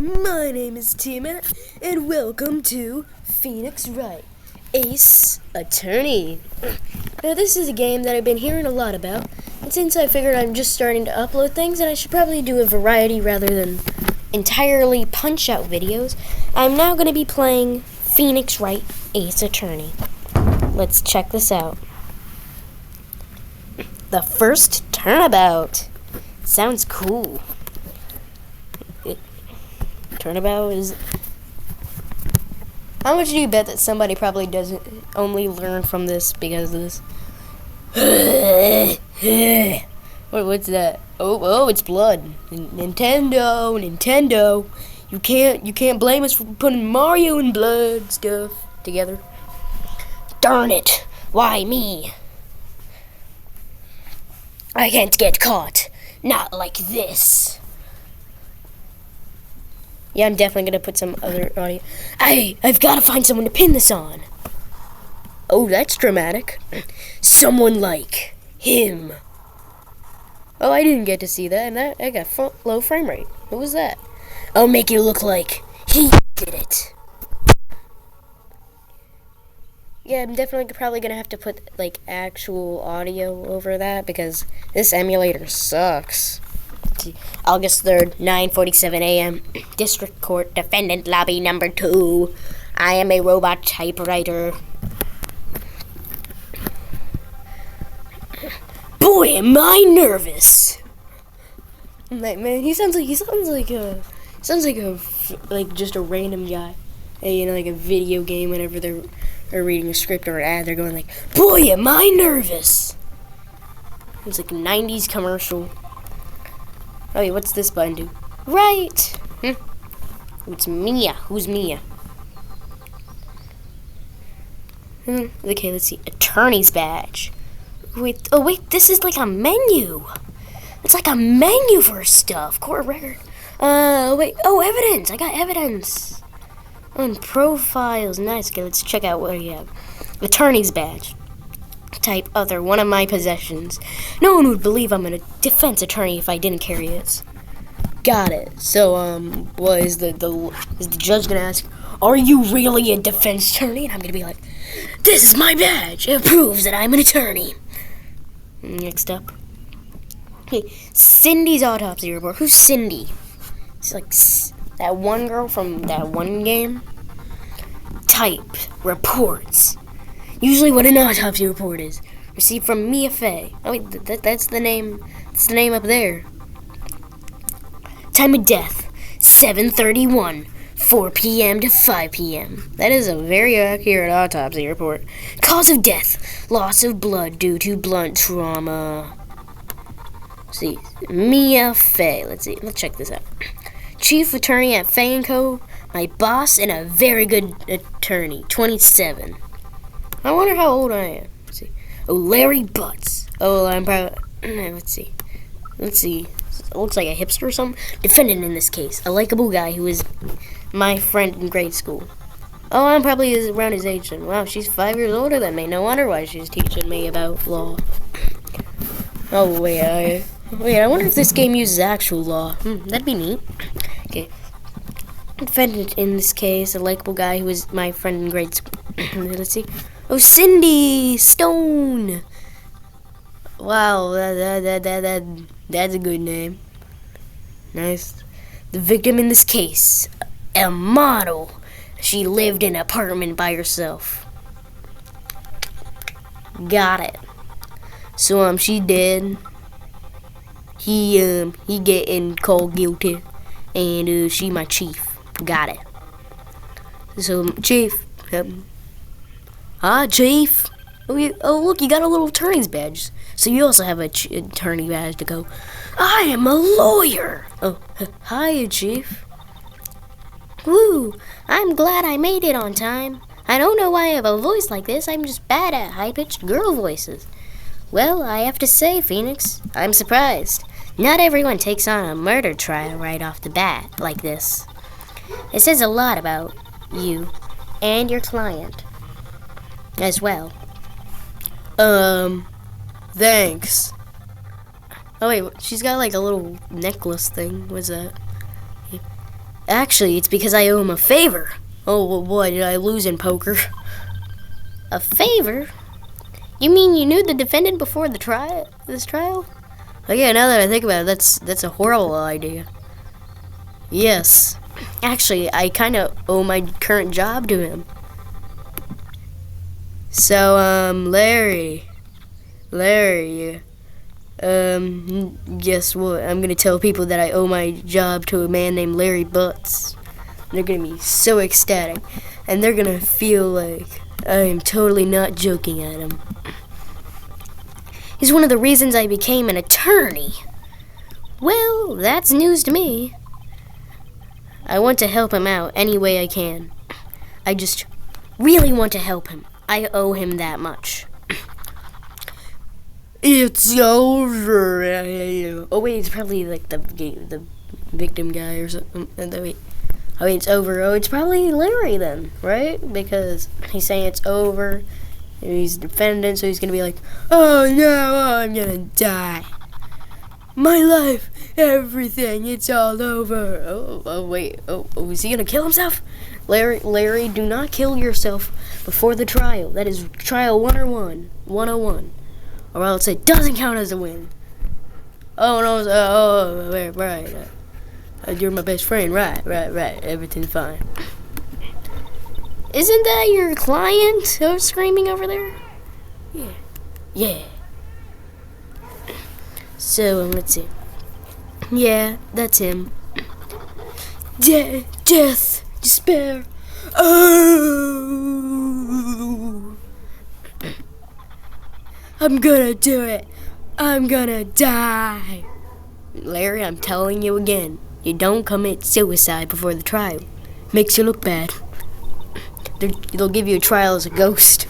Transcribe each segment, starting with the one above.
My name is Tiamat, and welcome to Phoenix Wright, Ace Attorney. Now, this is a game that I've been hearing a lot about, and since I figured I'm just starting to upload things and I should probably do a variety rather than entirely punch-out videos, I'm now going to be playing Phoenix Wright, Ace Attorney. Let's check this out. The first turnabout. Sounds cool. Turnabout is... How much do you bet that somebody probably doesn't only learn from this because of this? What's that? Oh, it's blood. Nintendo. You can't blame us for putting Mario and blood stuff together. Darn it! Why me? I can't get caught. Not like this. Yeah, I'm definitely gonna put some other audio. I've gotta find someone to pin this on. Oh, that's dramatic. Someone like him. Oh, I didn't get to see that, and I got low frame rate. What was that? I'll make it look like he did it. Yeah, I'm definitely probably gonna have to put like actual audio over that because this emulator sucks. August 3rd, 9:47 a.m. District Court, Defendant Lobby Number 2. I am a robot typewriter. Boy, am I nervous! Man, he sounds like just a random guy. Like a video game. Whenever they're reading a script or an ad, they're going like, "Boy, am I nervous!" It's like a '90s commercial. Oh, wait, what's this button do? Right! It's Mia. Who's Mia? Okay, let's see. Attorney's badge. Wait, this is like a menu. It's like a menu for stuff. Court record. Evidence. I got evidence. On profiles. Nice. Okay, let's check out what you have. Attorney's badge. Type other, one of my possessions. No one would believe I'm a defense attorney if I didn't carry it. Got it. So, is the judge gonna ask, "Are you really a defense attorney?" And I'm gonna be like, "This is my badge. It proves that I'm an attorney." Next up. Okay, Cindy's autopsy report. Who's Cindy? It's like that one girl from that one game. Type reports. Usually what an autopsy report is. Received from Mia Fey. Oh wait, that's the name. That's the name up there. Time of death, 7:31, 4 p.m. to 5 p.m. That is a very accurate autopsy report. Cause of death, loss of blood due to blunt trauma. Let's see, Mia Fey. Let's check this out. Chief attorney at Fey & Co. My boss and a very good attorney, 27. I wonder how old I am. Let's see. Oh, Larry Butts. Oh, I'm probably... Let's see. It looks like a hipster or something. Defendant in this case. A likable guy who is my friend in grade school. Oh, I'm probably around his age then. Wow, she's 5 years older than me. No wonder why she's teaching me about law. Oh, wait. I wonder if this game uses actual law. That'd be neat. Okay. Defendant in this case. A likable guy who is my friend in grade school. Let's see. Oh, Cindy Stone. Wow, that's a good name. Nice. The victim in this case, a model. She lived in an apartment by herself. Got it. So she dead. He getting called guilty, and she my chief. Got it. So chief. Chief. Oh, look, you got a little attorney's badge. So you also have a attorney badge to go, I am a lawyer. Oh, hi, Chief. Woo, I'm glad I made it on time. I don't know why I have a voice like this. I'm just bad at high-pitched girl voices. Well, I have to say, Phoenix, I'm surprised. Not everyone takes on a murder trial right off the bat like this. It says a lot about you and your client as well. Thanks. Oh wait, she's got like a little necklace thing. What's that? Actually, it's because I owe him a favor. Oh, well, what, did I lose in poker? A favor? You mean you knew the defendant before this trial? Oh yeah, now that I think about it, that's a horrible idea. Yes. Actually, I kind of owe my current job to him. So, Larry, guess what? I'm gonna tell people that I owe my job to a man named Larry Butts. They're gonna be so ecstatic, and they're gonna feel like I am totally not joking at him. He's one of the reasons I became an attorney. Well, that's news to me. I want to help him out any way I can. I just really want to help him. I owe him that much. It's over. Oh wait, it's probably like the victim guy or something. Wait, it's over. Oh, it's probably Larry then, right? Because he's saying it's over. He's the defendant, so he's gonna be like, "Oh no, I'm gonna die. My life, everything, it's all over." Oh wait. Oh, is he gonna kill himself? Larry, do not kill yourself before the trial. That is trial 101. Or else it doesn't count as a win. Oh no, right. You're my best friend, right. Everything's fine. Isn't that your client who's screaming over there? Yeah. So, let's see. Yeah, that's him. Death, despair. Oh! I'm gonna do it. I'm gonna die. Larry, I'm telling you again. You don't commit suicide before the trial. Makes you look bad. They'll give you a trial as a ghost.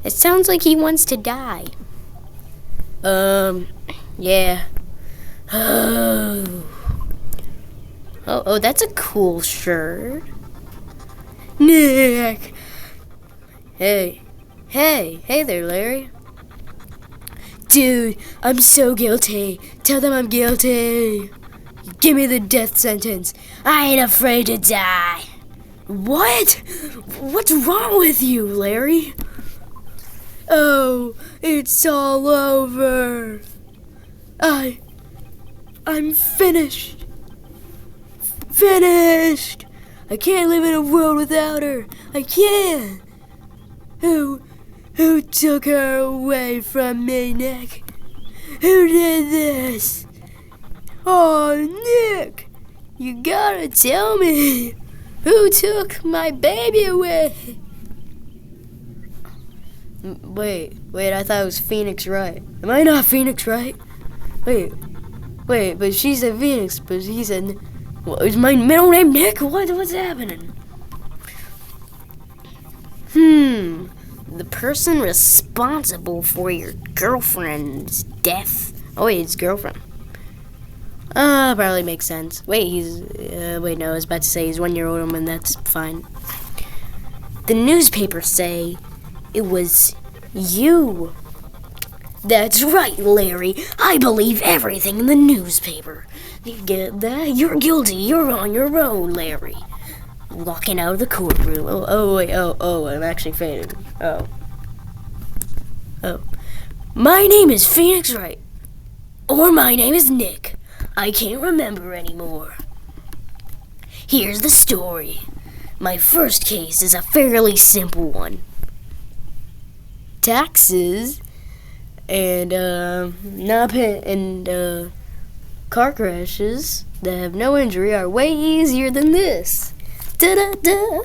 It sounds like he wants to die. Yeah. Oh, that's a cool shirt. Nick! Hey there, Larry. Dude, I'm so guilty. Tell them I'm guilty. Give me the death sentence. I ain't afraid to die. What? What's wrong with you, Larry? Oh, it's all over. I'm finished. Finished. I can't live in a world without her. I can't. Who took her away from me, Nick? Who did this? Oh, Nick, you gotta tell me. Who took my baby away? Wait, I thought it was Phoenix Wright. Am I not Phoenix Wright? Wait, but she said Phoenix, but he said, well, is my middle name Nick? What's happening? The person responsible for your girlfriend's death. Oh wait, it's girlfriend. Probably makes sense. Wait, no, I was about to say he's 1 year older, and that's fine. The newspapers say it was you. That's right, Larry. I believe everything in the newspaper. You get that? You're guilty. You're on your own, Larry. Walking out of the courtroom. Oh, I'm actually fading. Oh. My name is Phoenix Wright. Or my name is Nick. I can't remember anymore. Here's the story. My first case is a fairly simple one. Taxes and car crashes that have no injury are way easier than this. Da-da-da.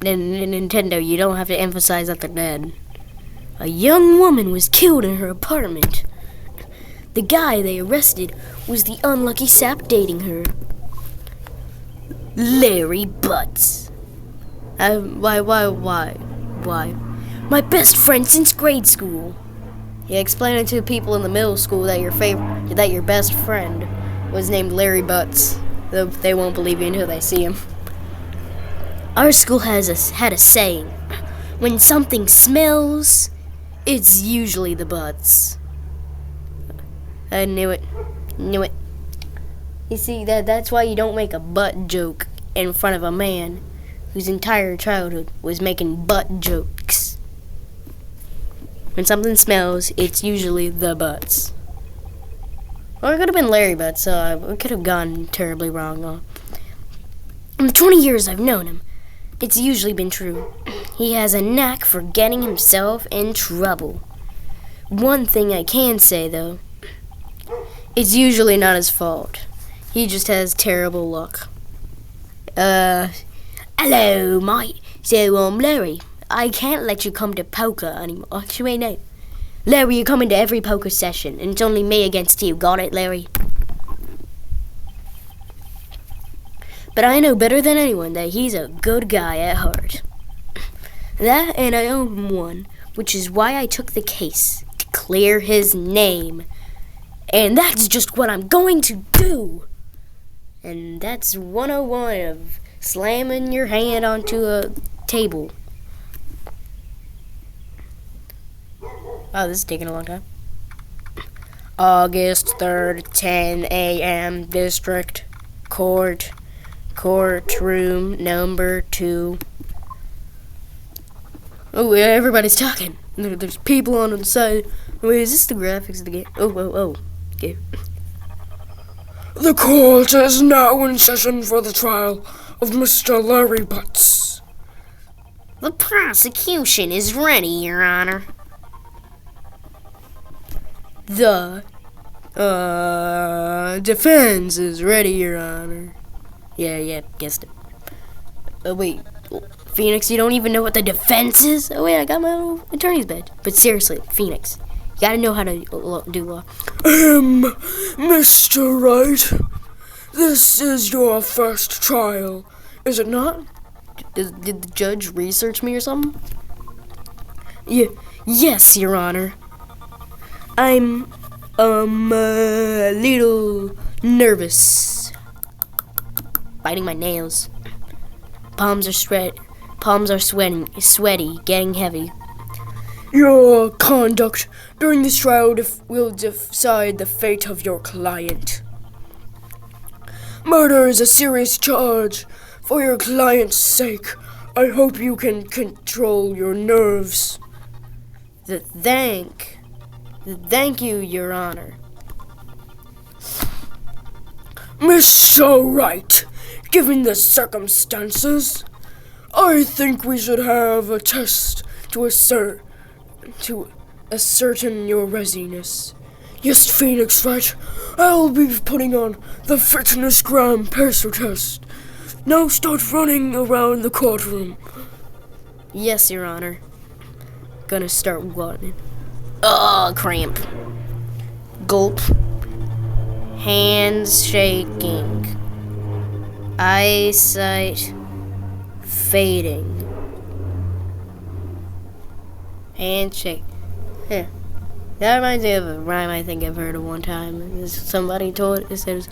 Nintendo, you don't have to emphasize that they're dead. A young woman was killed in her apartment. The guy they arrested was the unlucky sap dating her. Larry Butts. Why? My best friend since grade school. Yeah, explain it to people in the middle school that your best friend was named Larry Butts. They won't believe you until they see him. Our school had a saying: when something smells, it's usually the butts. I knew it. You see, that's why you don't make a butt joke in front of a man whose entire childhood was making butt jokes. When something smells, it's usually the butts. Or it could have been Larry Butts, so it could have gone terribly wrong. In the 20 years I've known him, it's usually been true. He has a knack for getting himself in trouble. One thing I can say, though, it's usually not his fault. He just has terrible luck. Hello, mate. So, Larry, I can't let you come to poker anymore. Actually, no. Larry, you come into every poker session, and it's only me against you. Got it, Larry? But I know better than anyone that he's a good guy at heart. That, and I owe him one, which is why I took the case, to clear his name. And that's just what I'm going to do. And that's 101 of slamming your hand onto a table. Oh, this is taking a long time. August 3rd, 10 a.m. District Court. Courtroom number 2. Oh, yeah, everybody's talking. There's people on the side. Wait, is this the graphics of the game? Oh. Okay. The court is now in session for the trial of Mr. Larry Butts. The prosecution is ready, Your Honor. The defense is ready, Your Honor. Yeah, guessed it. Oh, wait. Phoenix, you don't even know what the defense is? Oh, wait, I got my own attorney's badge. But seriously, Phoenix, you gotta know how to do law. Mr. Wright, this is your first trial, is it not? Did the judge research me or something? Yes, Your Honor. I'm, a little nervous. Biting my nails. Palms are sweaty, getting heavy. Your conduct during this trial will decide the fate of your client. Murder is a serious charge. For your client's sake, I hope you can control your nerves. Thank you, Your Honor. Mr. Wright, given the circumstances, I think we should have a test to ascertain your readiness. Yes, Phoenix, right? I'll be putting on the fitness gram pacer test. Now start running around the courtroom. Yes, Your Honor. Gonna start running. Oh, cramp. Gulp. Hands shaking. Eyesight fading. Handshake. That reminds me of a rhyme I think I've heard of one time. Somebody told it said it was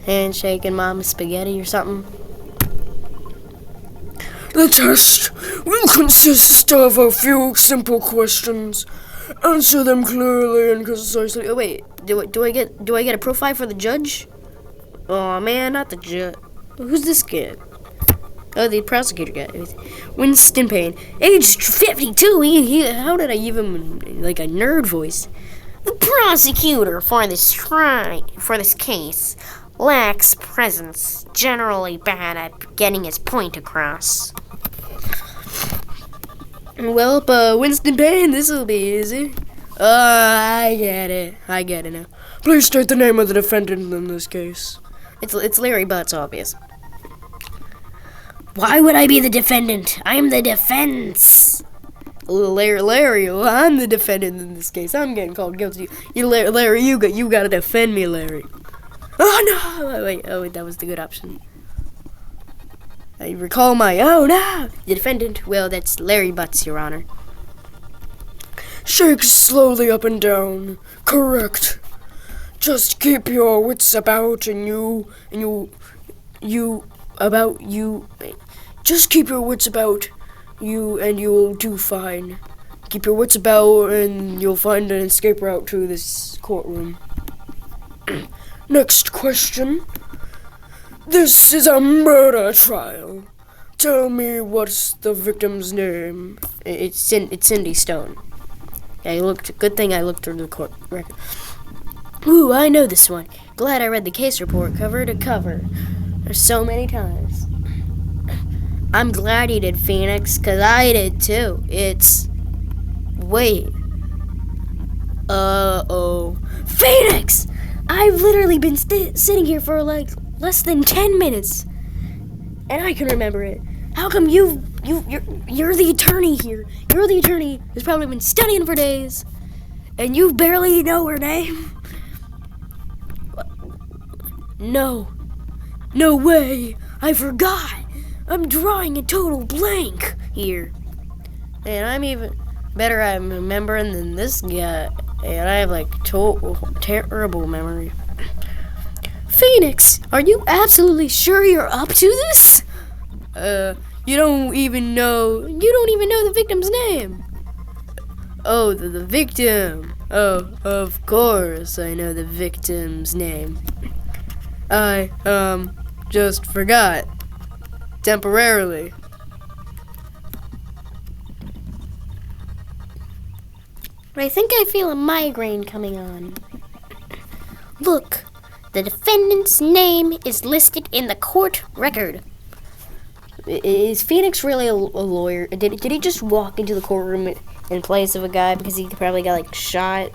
handshaking mama spaghetti or something. The test will consist of a few simple questions. Answer them clearly and concisely. Oh, wait, do I get a profile for the judge? Oh man, not the judge. Who's this guy? Oh, the prosecutor guy. Winston Payne, age 52. How did I give him like a nerd voice? The prosecutor for this case lacks presence. Generally bad at getting his point across. Well, Winston Payne, this'll be easy. I get it now. Please state the name of the defendant in this case. It's Larry Butts, obvious. Why would I be the defendant? I'm the defense. Larry, well, I'm the defendant in this case. I'm getting called guilty. Larry, you gotta defend me, Larry. Oh no! Wait, that was the good option. I recall the defendant. Well, that's Larry Butts, Your Honor. Shake slowly up and down. Correct. Just keep your wits about Just keep your wits about you and you'll do fine. Keep your wits about and you'll find an escape route to this courtroom. Next question. This is a murder trial. Tell me what's the victim's name. It's Cindy Stone. Good thing I looked through the court record. Ooh, I know this one. Glad I read the case report cover to cover. There's so many times. I'm glad you did, Phoenix, because I did too. Wait. Uh-oh. Phoenix! I've literally been sitting here for like less than 10 minutes. And I can remember it. How come you're the attorney here? You're the attorney who's probably been studying for days. And you barely know her name? No. No way. I forgot. I'm drawing a total blank here. And I'm even better at remembering than this guy. And I have like terrible memory. Phoenix, are you absolutely sure you're up to this? You don't even know the victim's name. Oh, the victim. Oh, of course I know the victim's name. I, just forgot. Temporarily. I think I feel a migraine coming on. Look, the defendant's name is listed in the court record. Is Phoenix really a lawyer? Did he just walk into the courtroom in place of a guy because he probably got like shot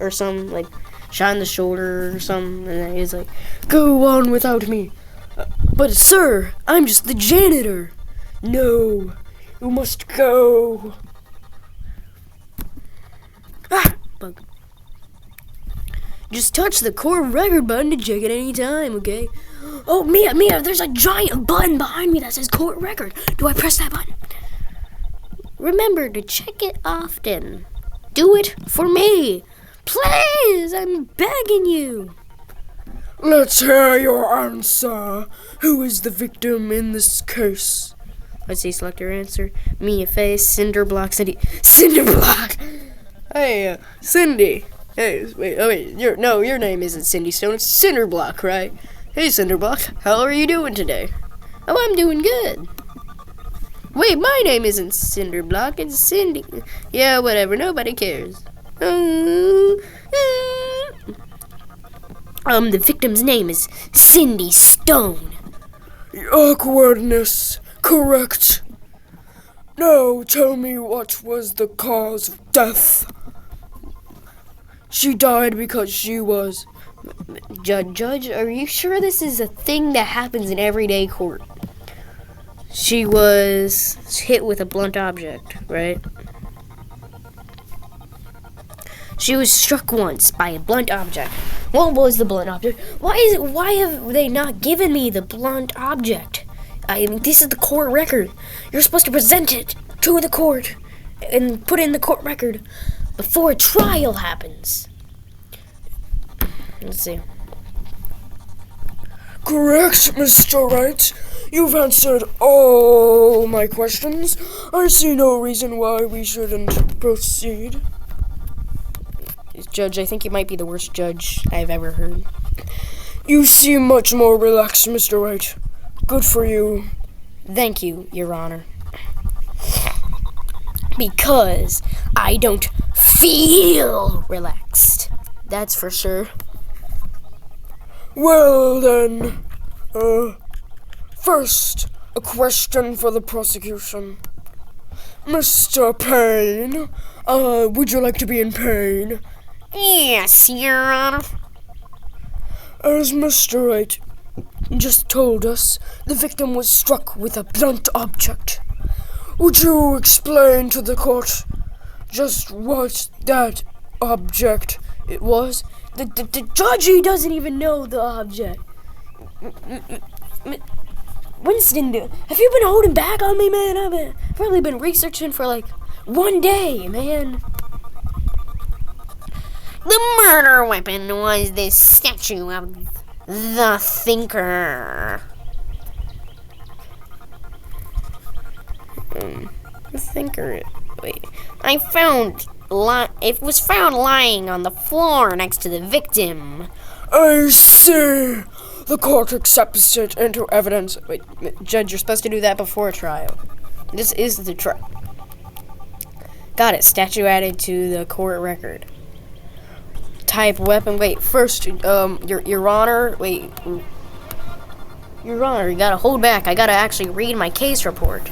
or something, like shot in the shoulder or something, and then he's like, "Go on without me." But sir, I'm just the janitor. No, you must go. Ah, bug. Just touch the court record button to check it any time, okay? Oh, Mia, there's a giant button behind me that says court record. Do I press that button? Remember to check it often. Do it for me. Please, I'm begging you. Let's hear your answer. Who is the victim in this case? Let's see, select your answer. Mia face, cinder block, Cindy. Cinder block! Hey, Cindy. Hey, wait, your name isn't Cindy Stone, it's Cinderblock, right? Hey, Cinderblock, how are you doing today? Oh, I'm doing good. Wait, my name isn't Cinderblock, it's Cindy. Yeah, whatever, nobody cares. The victim's name is Cindy Stone. Awkwardness, correct. Now tell me what was the cause of death. She died because she was... Judge, are you sure this is a thing that happens in everyday court? She was hit with a blunt object, right? She was struck once by a blunt object. What was the blunt object? Why have they not given me the blunt object? I mean, this is the court record. You're supposed to present it to the court and put it in the court record before a trial happens. Let's see. Correct, Mr. Wright. You've answered all my questions. I see no reason why we shouldn't proceed. Judge, I think you might be the worst judge I've ever heard. You seem much more relaxed, Mr. Wright. Good for you. Thank you, Your Honor. Because I don't feel relaxed. That's for sure. Well then, first, a question for the prosecution. Mr. Payne, would you like to be in pain? Yes, Your Honor. As Mr. Wright just told us, the victim was struck with a blunt object. Would you explain to the court just what that object it was? The judge, he doesn't even know the object. Winston, have you been holding back on me, man? I've probably been researching for like one day, man. The murder weapon was this statue of the Thinker. The Thinker. Wait, it was found lying on the floor next to the victim. I see. The court accepts it into evidence. Wait, Judge, you're supposed to do that before a trial. This is the trial. Got it. Statute added to the court record. Type weapon. Wait, first, Your Honor. Wait. Your Honor, you gotta hold back. I gotta actually read my case report.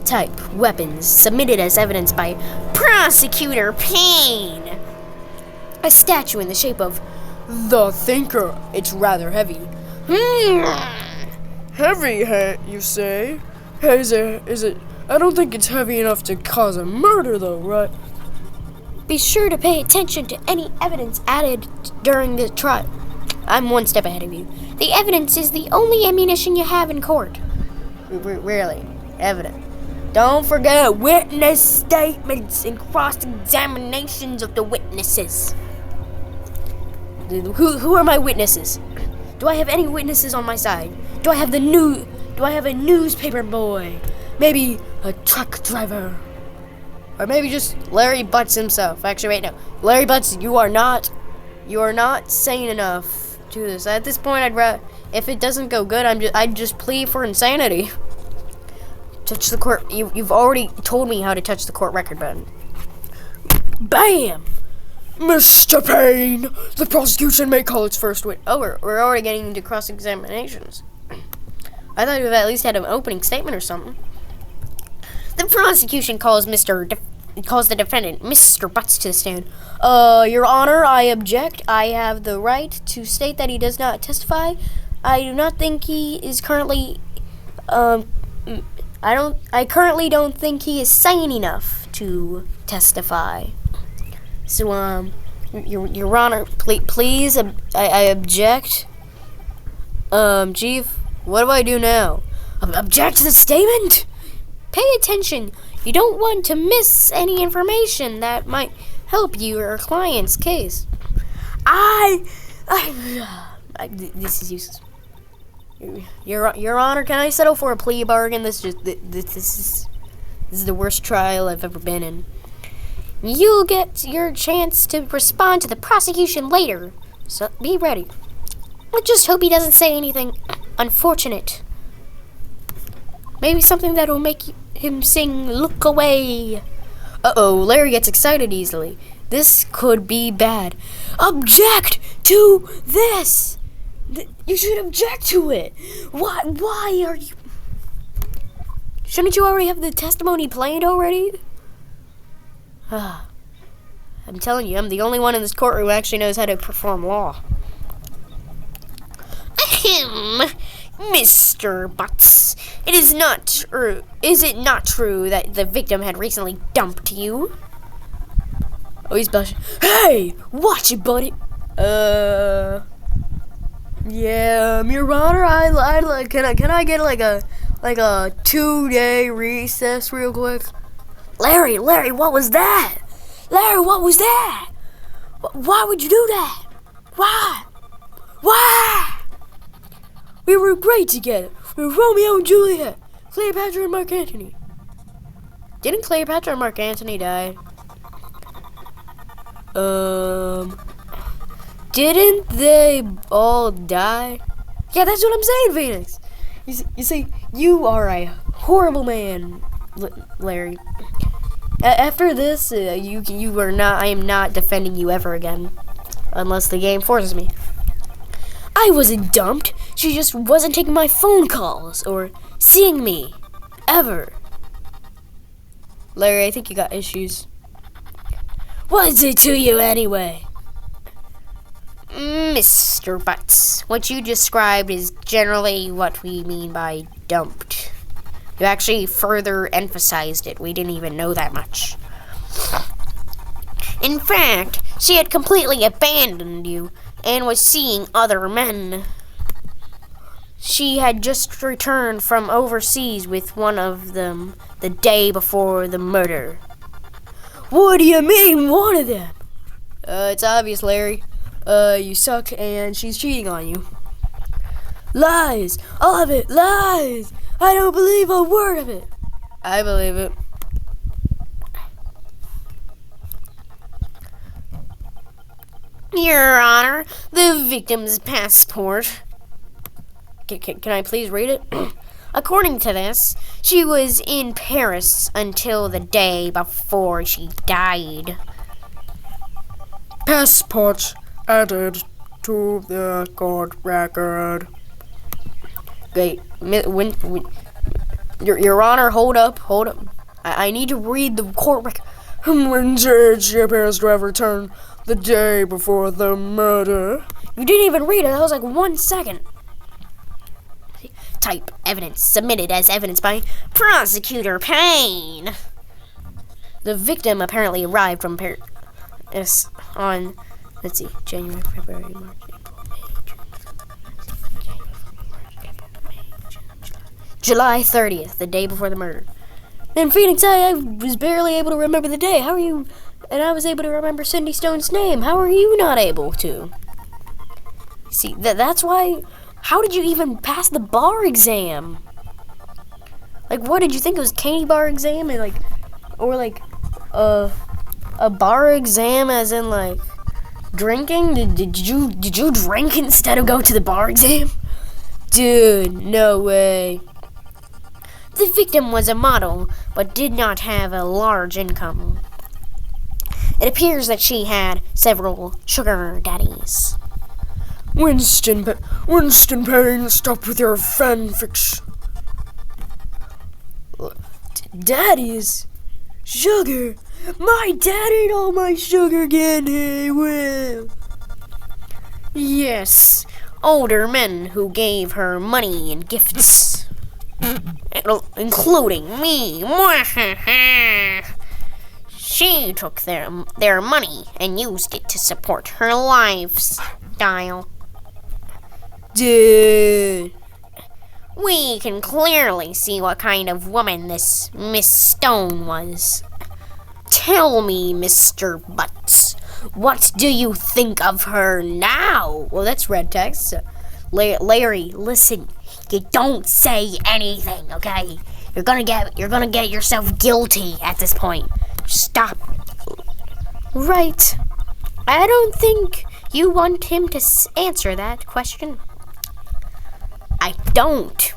Type weapons submitted as evidence by Prosecutor Payne. A statue in the shape of The Thinker. It's rather heavy. Heavy, you say? Is it? I don't think it's heavy enough to cause a murder, though, right? Be sure to pay attention to any evidence added during the trial. I'm one step ahead of you. The evidence is the only ammunition you have in court. Really? Evidence. Don't forget witness statements and cross-examinations of the witnesses. Who are my witnesses? Do I have any witnesses on my side? Do I have a newspaper boy? Maybe a truck driver? Or maybe just Larry Butts himself. Actually, wait, no. Larry Butts, you are not sane enough to do this. At this point, I'd rather, if it doesn't go good, I'd just plead for insanity. Touch the court. You've already told me how to touch the court record button. Bam! Mr. Payne, the prosecution may call its first witness. Oh, we're already getting into cross-examinations. I thought you at least had an opening statement or something. The prosecution calls the defendant, Mr. Butts, to the stand. Your Honor, I object. I have the right to state that he does not testify. I do not think he is currently, I currently don't think he is sane enough to testify. So, Your Honor, please, I object. Chief, what do I do now? Object to the statement? Pay attention. You don't want to miss any information that might help your client's case. This is useless. Your Honor, can I settle for a plea bargain? This is the worst trial I've ever been in. You'll get your chance to respond to the prosecution later, so be ready. I just hope he doesn't say anything unfortunate. Maybe something that'll make him sing "Look Away." Uh-oh, Larry gets excited easily. This could be bad. Object to this! You should object to it. Why are you... Shouldn't you already have the testimony played already? I'm telling you, I'm the only one in this courtroom who actually knows how to perform law. Ahem, Mr. Butts, is it not true that the victim had recently dumped you? Oh, he's blushing. Hey, watch it, buddy. Yeah, Your Honor, can I get like a 2-day recess real quick? Larry, what was that? Larry, what was that? Why would you do that? Why? We were great together. We were Romeo and Juliet, Cleopatra and Mark Antony. Didn't Cleopatra and Mark Antony die? Didn't they all die? Yeah, that's what I'm saying, Phoenix. You see, you are a horrible man, Larry. After this, you are not. I am not defending you ever again, unless the game forces me. I wasn't dumped. She just wasn't taking my phone calls or seeing me, ever. Larry, I think you got issues. What's it to you anyway? Mr. Butts, what you described is generally what we mean by dumped. You actually further emphasized it. We didn't even know that much. In fact, she had completely abandoned you and was seeing other men. She had just returned from overseas with one of them the day before the murder. What do you mean, one of them? It's obvious, Larry. You suck and she's cheating on you. Lies! All of it! Lies! I don't believe a word of it. I believe it. Your Honor, the victim's passport. Can I please read it? According to this, she was in Paris until the day before she died. Passport added to the court record. Wait, Your Honor, hold up. I need to read the court record. When she appears to have returned the day before the murder. You didn't even read it. That was like 1 second. Type evidence submitted as evidence by Prosecutor Payne. The victim apparently arrived from Paris on, let's see, January, February, March, April, May, June, July 30th, the day before the murder. In Phoenix, I was barely able to remember the day. How are you? And I was able to remember Cindy Stone's name. How are you not able to? See, that's why. How did you even pass the bar exam? Like, what did you think it was? Candy bar exam, and a bar exam, as in like drinking? Did you drink instead of go to the bar exam? Dude, no way. The victim was a model, but did not have a large income. It appears that she had several sugar daddies. Winston Payne, stop with your fanfics. Daddies? Sugar? My dad ate all my sugar candy. Well, yes, older men who gave her money and gifts, including me. She took their money and used it to support her lifestyle. Dude, we can clearly see what kind of woman this Miss Stone was. Tell me, Mr. Butts, what do you think of her now? Well, that's red text. Larry, listen, you don't say anything, okay? You're gonna get yourself guilty at this point. Stop. Right. I don't think you want him to answer that question. I don't.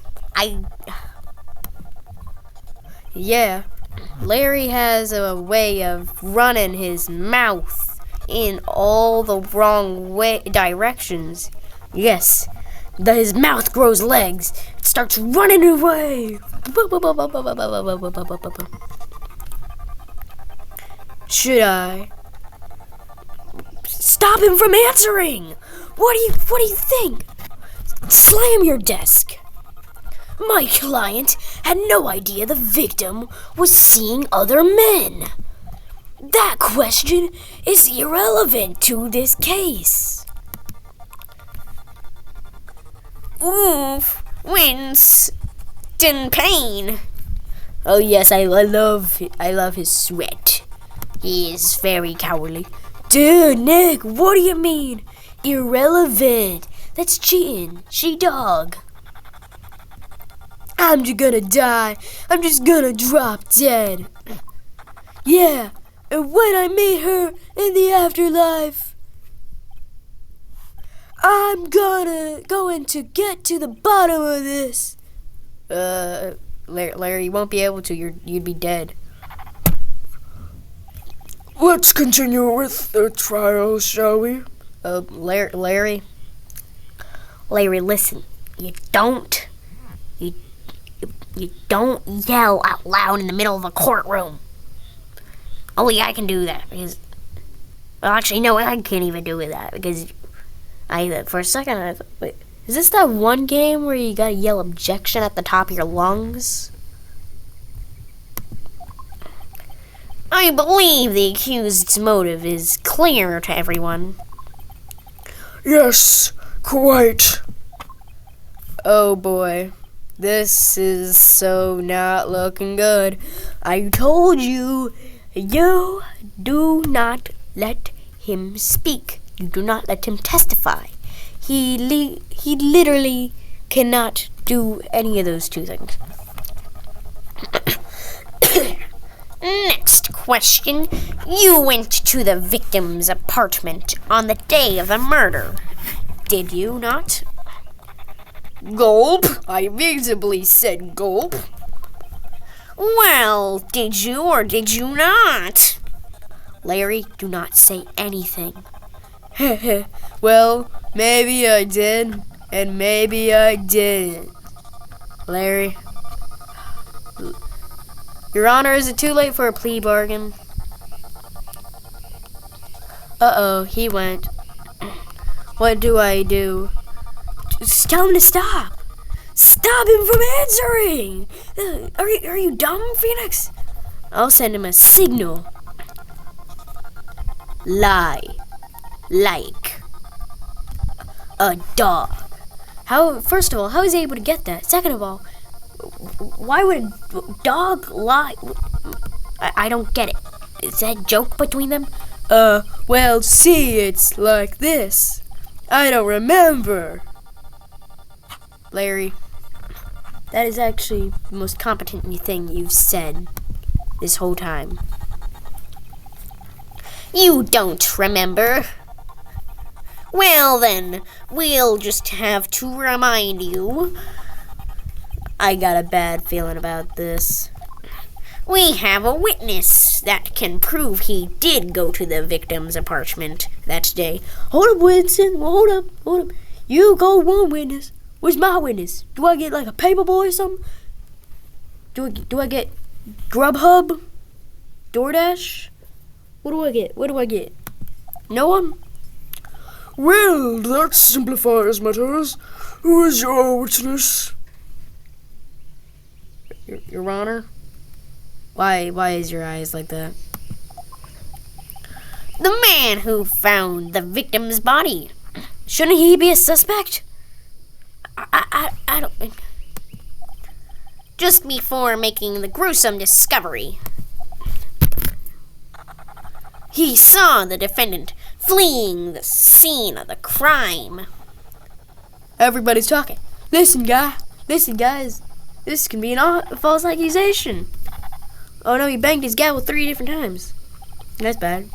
Yeah, Larry has a way of running his mouth in all the wrong directions. Yes, his mouth grows legs. It starts running away. Should I stop him from answering? What do you think? Slam your desk. My client had no idea the victim was seeing other men. That question is irrelevant to this case. Oof, Winston Payne. Oh yes, I love his sweat. He is very cowardly. Dude, Nick, what do you mean? Irrelevant. That's cheating. She-dog. I'm just gonna die. I'm just gonna drop dead. Yeah, and when I meet her in the afterlife, I'm going to get to the bottom of this. Larry, you won't be able to. You'd be dead. Let's continue with the trial, shall we? Larry, listen. You don't yell out loud in the middle of a courtroom. Only I can do that because, well, actually, no, I can't even do that because for a second I thought, wait, is this that one game where you gotta yell objection at the top of your lungs? I believe the accused's motive is clear to everyone. Yes, quite. Oh boy, this is so not looking good. I told you, you do not let him speak. You do not let him testify. He literally cannot do any of those two things. Next question. You went to the victim's apartment on the day of the murder, did you not? Gulp. I visibly said gulp. Well, did you or did you not? Larry, do not say anything. Well, maybe I did, and maybe I didn't. Larry. Your Honor, is it too late for a plea bargain? Uh-oh, he went. What do I do? Just tell him to stop. Stop him from answering. Are you dumb, Phoenix? I'll send him a signal. Lie. Like a dog. First of all, how is he able to get that? Second of all, why would a dog lie? I don't get it. Is that a joke between them? Well, see, it's like this. I don't remember. Larry, that is actually the most competent thing you've said this whole time. You don't remember? Well then, we'll just have to remind you. I got a bad feeling about this. We have a witness that can prove he did go to the victim's apartment that day. Hold up, Winston. Well, hold up. You go one witness. Where's my witness? Do I get like a paper boy or something? Do I get Grubhub? DoorDash? What do I get? No one? Well, that simplifies matters. Who is your witness? Your Honor? Why is your eyes like that? The man who found the victim's body. Shouldn't he be a suspect? I don't think. Just before making the gruesome discovery, he saw the defendant fleeing the scene of the crime. Everybody's talking. Listen, guys. This can be a false accusation. Oh no, he banged his gavel 3 different times. That's bad.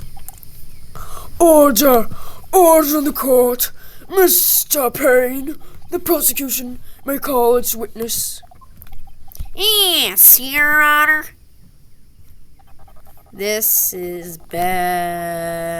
Order in the court. Mr. Payne, the prosecution may call its witness. Yes, Your Honor. This is bad.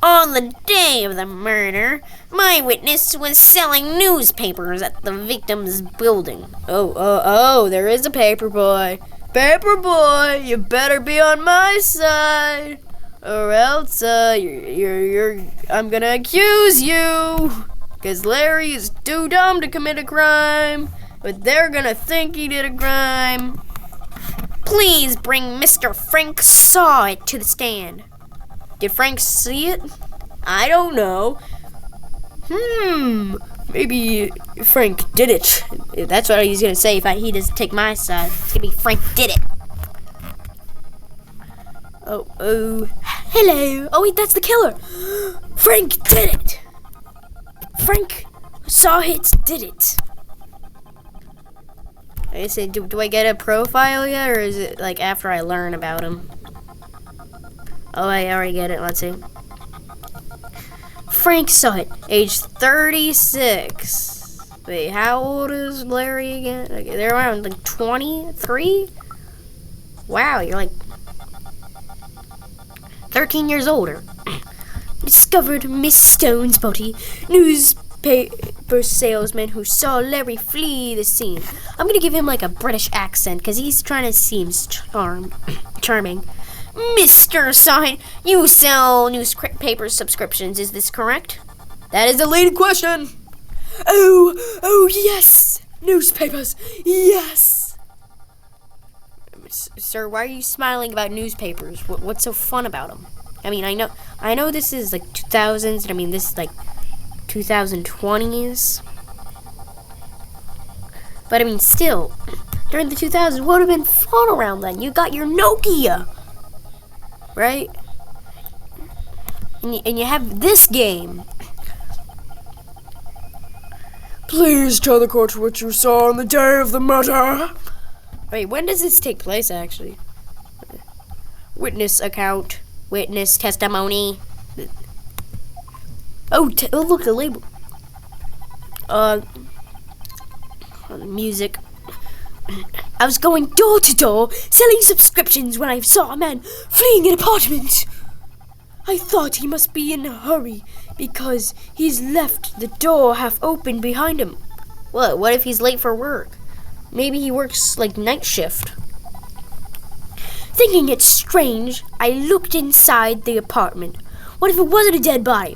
On the day of the murder, my witness was selling newspapers at the victim's building. Oh, there is a paper boy. Paper boy, you better be on my side, or else I'm gonna accuse you. 'Cause Larry is too dumb to commit a crime, but they're gonna think he did a crime. Please bring Mr. Frank Saw It to the stand. Did Frank see it? I don't know. Maybe Frank did it. That's what he's gonna say if he doesn't take my side. It's gonna be Frank did it. Oh, hello. Oh wait, that's the killer. Frank did it. Frank Saw It did it. I say, do I get a profile yet, or is it like after I learn about him? Oh, I already get it. Let's see. Frank Saw It, age 36. Wait, how old is Larry again? Okay, they're around like 23? Wow, you're like 13 years older. Discovered Miss Stone's body. Newspaper salesman who saw Larry flee the scene. I'm gonna give him like a British accent because he's trying to seem charming. Mr. Saw It, you sell newspaper subscriptions, is this correct? That is the leading question. Oh, yes. Newspapers, yes. Sir, why are you smiling about newspapers? What's so fun about them? I mean, I know this is like 2000s, and I mean, this is like 2020s. But I mean, still, during the 2000s, what would have been fun around then? You got your Nokia. Right? And you have this game. Please tell the court what you saw on the day of the murder. Wait, when does this take place, actually? Witness account. Witness testimony. Oh, look, the label. Music. I was going door to door selling subscriptions when I saw a man fleeing an apartment. I thought he must be in a hurry because he's left the door half open behind him. What if he's late for work? Maybe he works like night shift. Thinking it strange, I looked inside the apartment. What if it wasn't a dead body?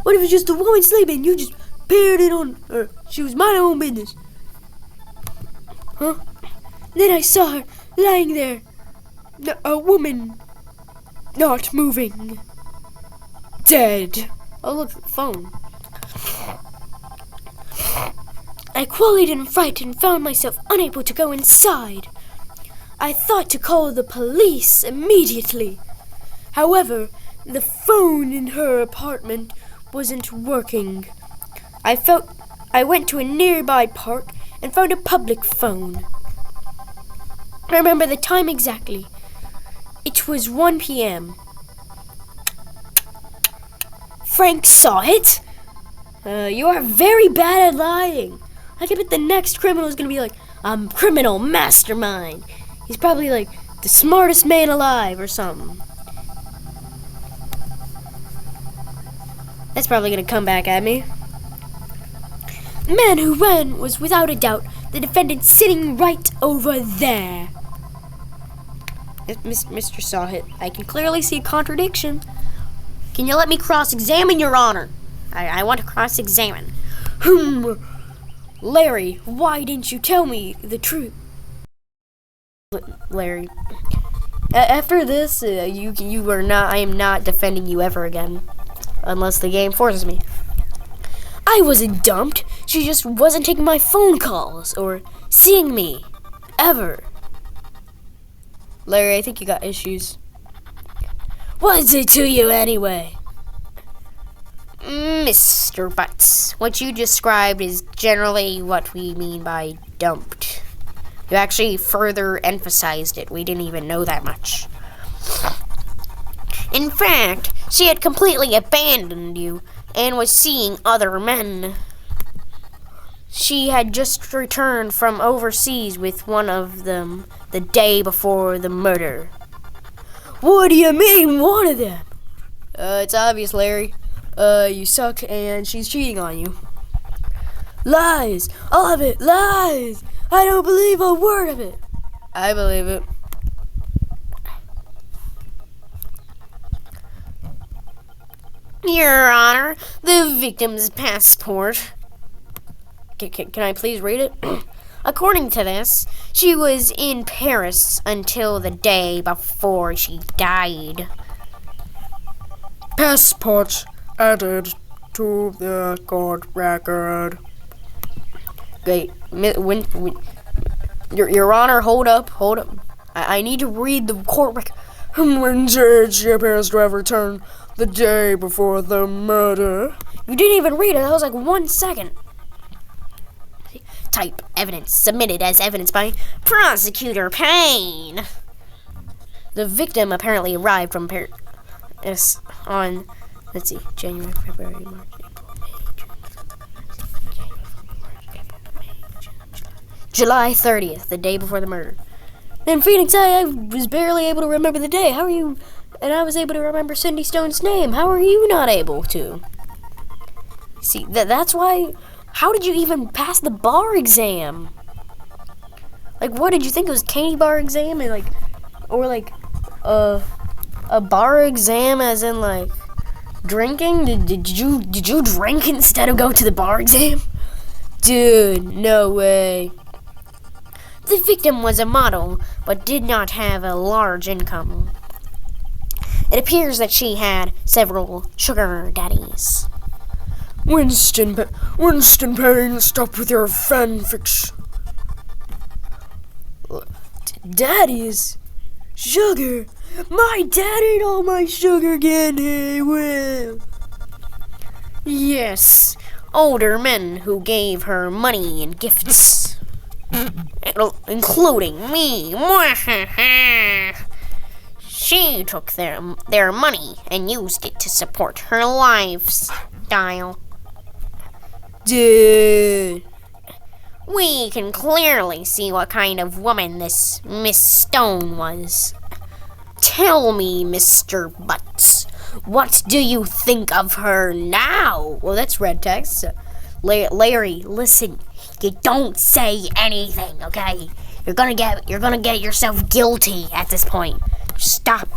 What if it's just a woman sleeping and you just peered in on her? She was minding her own business. Huh? Then I saw her lying there. A woman. Not moving. Dead. Oh, look, phone. I qualied in fright and found myself unable to go inside. I thought to call the police immediately. However, the phone in her apartment wasn't working. I went to a nearby park and found a public phone. I remember the time exactly. It was 1 p.m. Frank saw it? You are very bad at lying. I can bet the next criminal is going to be like, I'm criminal mastermind. He's probably like the smartest man alive or something. That's probably going to come back at me. The man who ran was without a doubt the defendant sitting right over there. Mr. Sawhit, I can clearly see a contradiction. Can you let me cross-examine, Your Honor? I want to cross-examine. Larry, why didn't you tell me the truth? Larry, after this, you are not. I am not defending you ever again, unless the game forces me. I wasn't dumped. She just wasn't taking my phone calls or seeing me, ever. Larry, I think you got issues. What's it to you anyway? Mr. Butts, what you described is generally what we mean by dumped. You actually further emphasized it. We didn't even know that much. In fact, she had completely abandoned you and was seeing other men. She had just returned from overseas with one of them the day before the murder. What do you mean, one of them? It's obvious, Larry. You suck and she's cheating on you. Lies! All of it! Lies! I don't believe a word of it. I believe it. Your Honor, the victim's passport. Can I please read it? According to this, she was in Paris until the day before she died. Passport added to the court record. Wait, Your Honor, hold up. I need to read the court record. When she appears to have returned the day before the murder. You didn't even read it. That was like 1 second. Type evidence submitted as evidence by Prosecutor Payne. The victim apparently arrived from Paris on, let's see, January, February, March, April, May, June, July 30th, the day before the murder. In Phoenix, I was barely able to remember the day. How are you? And I was able to remember Cindy Stone's name. How are you not able to? See, that's why. How did you even pass the bar exam? Like, what did you think it was? Candy bar exam and a bar exam as in like drinking? Did you drink instead of go to the bar exam? Dude, no way. The victim was a model, but did not have a large income. It appears that she had several sugar daddies. Winston Payne, stop with your fanfics. Daddies? Sugar? My dad ate all my sugar candy. Well. Yes, older men who gave her money and gifts. She took their money and used it to support her lifestyle. Dude. We can clearly see what kind of woman this Miss Stone was. Tell me, Mr. Butts, what do you think of her now? Well, that's red text. Larry, listen. You don't say anything, okay? You're gonna get yourself guilty at this point. Stop.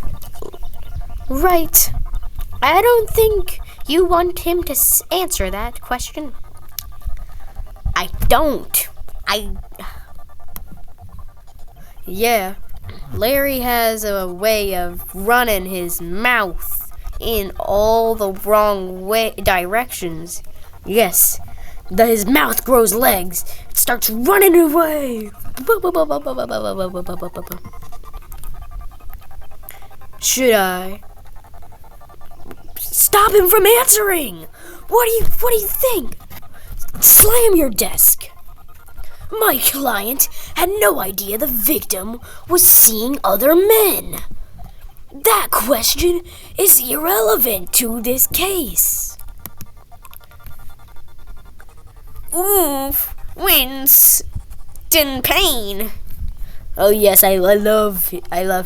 Right. I don't think you want him to answer that question. I don't. Yeah. Larry has a way of running his mouth in all the wrong directions. Yes. His mouth grows legs. It starts running away. Should I stop him from answering? What do you think? Slam your desk. My client had no idea the victim was seeing other men. That question is irrelevant to this case. Oof, Winston Payne. Oh yes, I love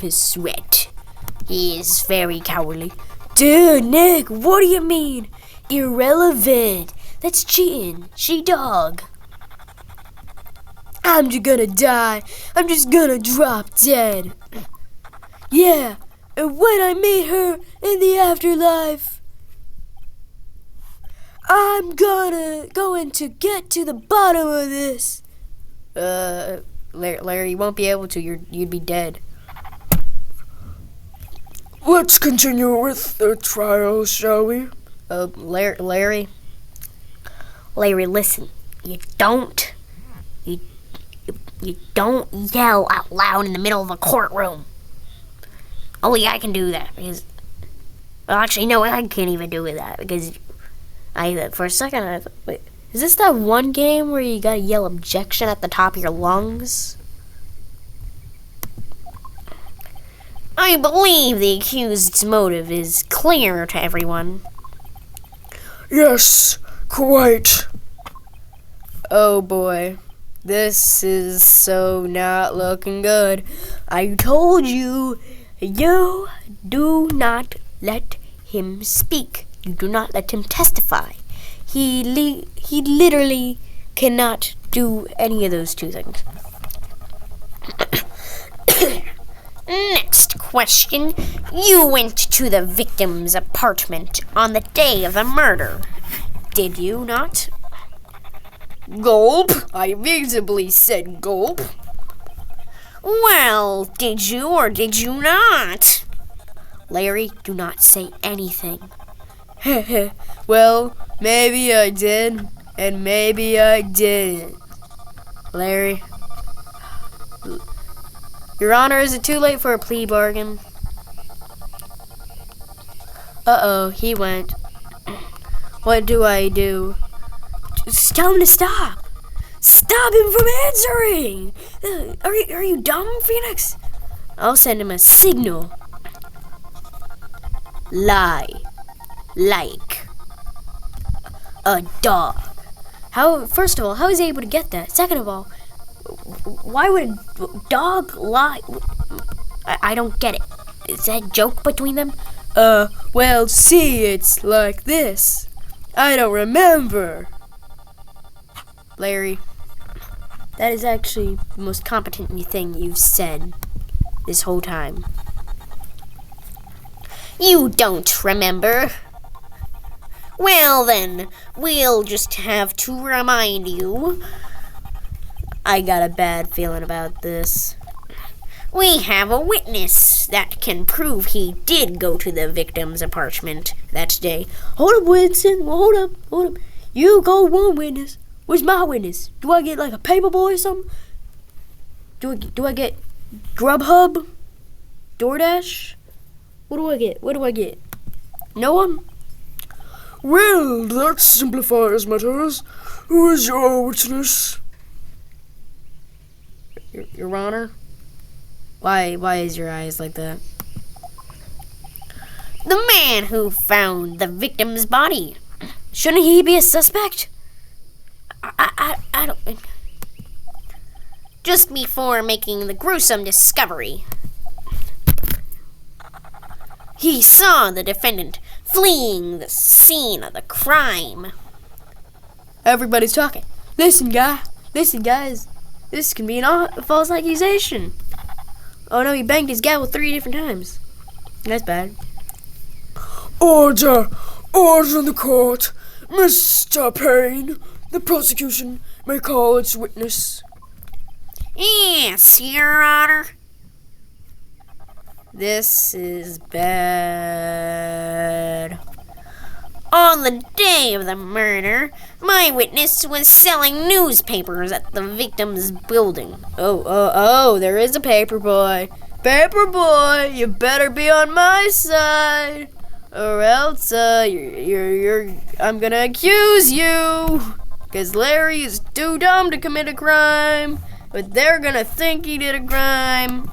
his sweat. He is very cowardly. Dude, Nick, what do you mean? Irrelevant. That's cheating. She-dog. I'm just gonna die. I'm just gonna drop dead. Yeah, and when I meet her in the afterlife, I'm going to get to the bottom of this. Larry, you won't be able to. You'd be dead. Let's continue with the trial, shall we? Larry, listen. You don't yell out loud in the middle of a courtroom. Only I can do that because, well, actually, no, I can't even do that because for a second I thought, wait, is this that one game where you gotta yell objection at the top of your lungs? I believe the accused's motive is clear to everyone. Yes, quite. Oh boy, this is so not looking good. I told you, you do not let him speak. You do not let him testify. He literally cannot do any of those two things. Next question. You went to the victim's apartment on the day of the murder. Did you not? Gulp. I visibly said gulp. Well, did you or did you not? Larry, do not say anything. Well, maybe I did, and maybe I didn't. Larry. Your Honor, is it too late for a plea bargain? Uh-oh, he went. What do I do? Just tell him to stop. Stop him from answering. Are you dumb, Phoenix? I'll send him a signal. Lie. Like a dog. First of all, how is he able to get that? Second of all, why would a dog lie? I don't get it. Is that a joke between them? Well, see, it's like this. I don't remember. Larry, that is actually the most competent thing you've said this whole time. You don't remember? Well then, we'll just have to remind you. I got a bad feeling about this. We have a witness that can prove he did go to the victim's apartment that day. Hold up, Winston. Hold up. You go one witness. Where's my witness? Do I get like a paper boy or something? Do I get Grubhub? DoorDash? What do I get? No one? Well, that simplifies matters. Who is your witness? Your Honor? Why is your eyes like that? The man who found the victim's body. Shouldn't he be a suspect? I don't... Just before making the gruesome discovery, he saw the defendant fleeing the scene of the crime. Everybody's talking. Listen, guys. This can be a false accusation. Oh no, he banged his gavel 3 different times. That's bad. Order! Order in the court! Mr. Payne, the prosecution may call its witness. Yes, Your Honor. This is bad. On the day of the murder, my witness was selling newspapers at the victim's building. Oh, there is a paper boy. Paper boy, you better be on my side, or else, I'm gonna accuse you. Because Larry is too dumb to commit a crime, but they're gonna think he did a crime.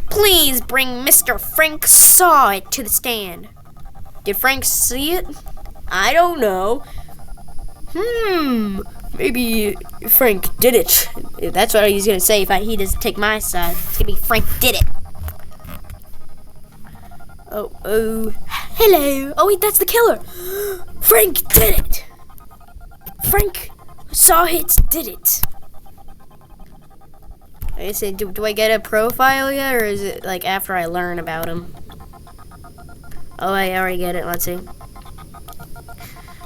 Please bring Mr. Frank Saw It to the stand. Did Frank see it? I don't know. Maybe Frank did it. That's what he's gonna say if he doesn't take my side. It's gonna be Frank did it. Oh, hello. Oh wait, that's the killer. Frank did it. Frank Saw It did it. I said, do I get a profile yet, or is it like after I learn about him? Oh, I already get it. Let's see.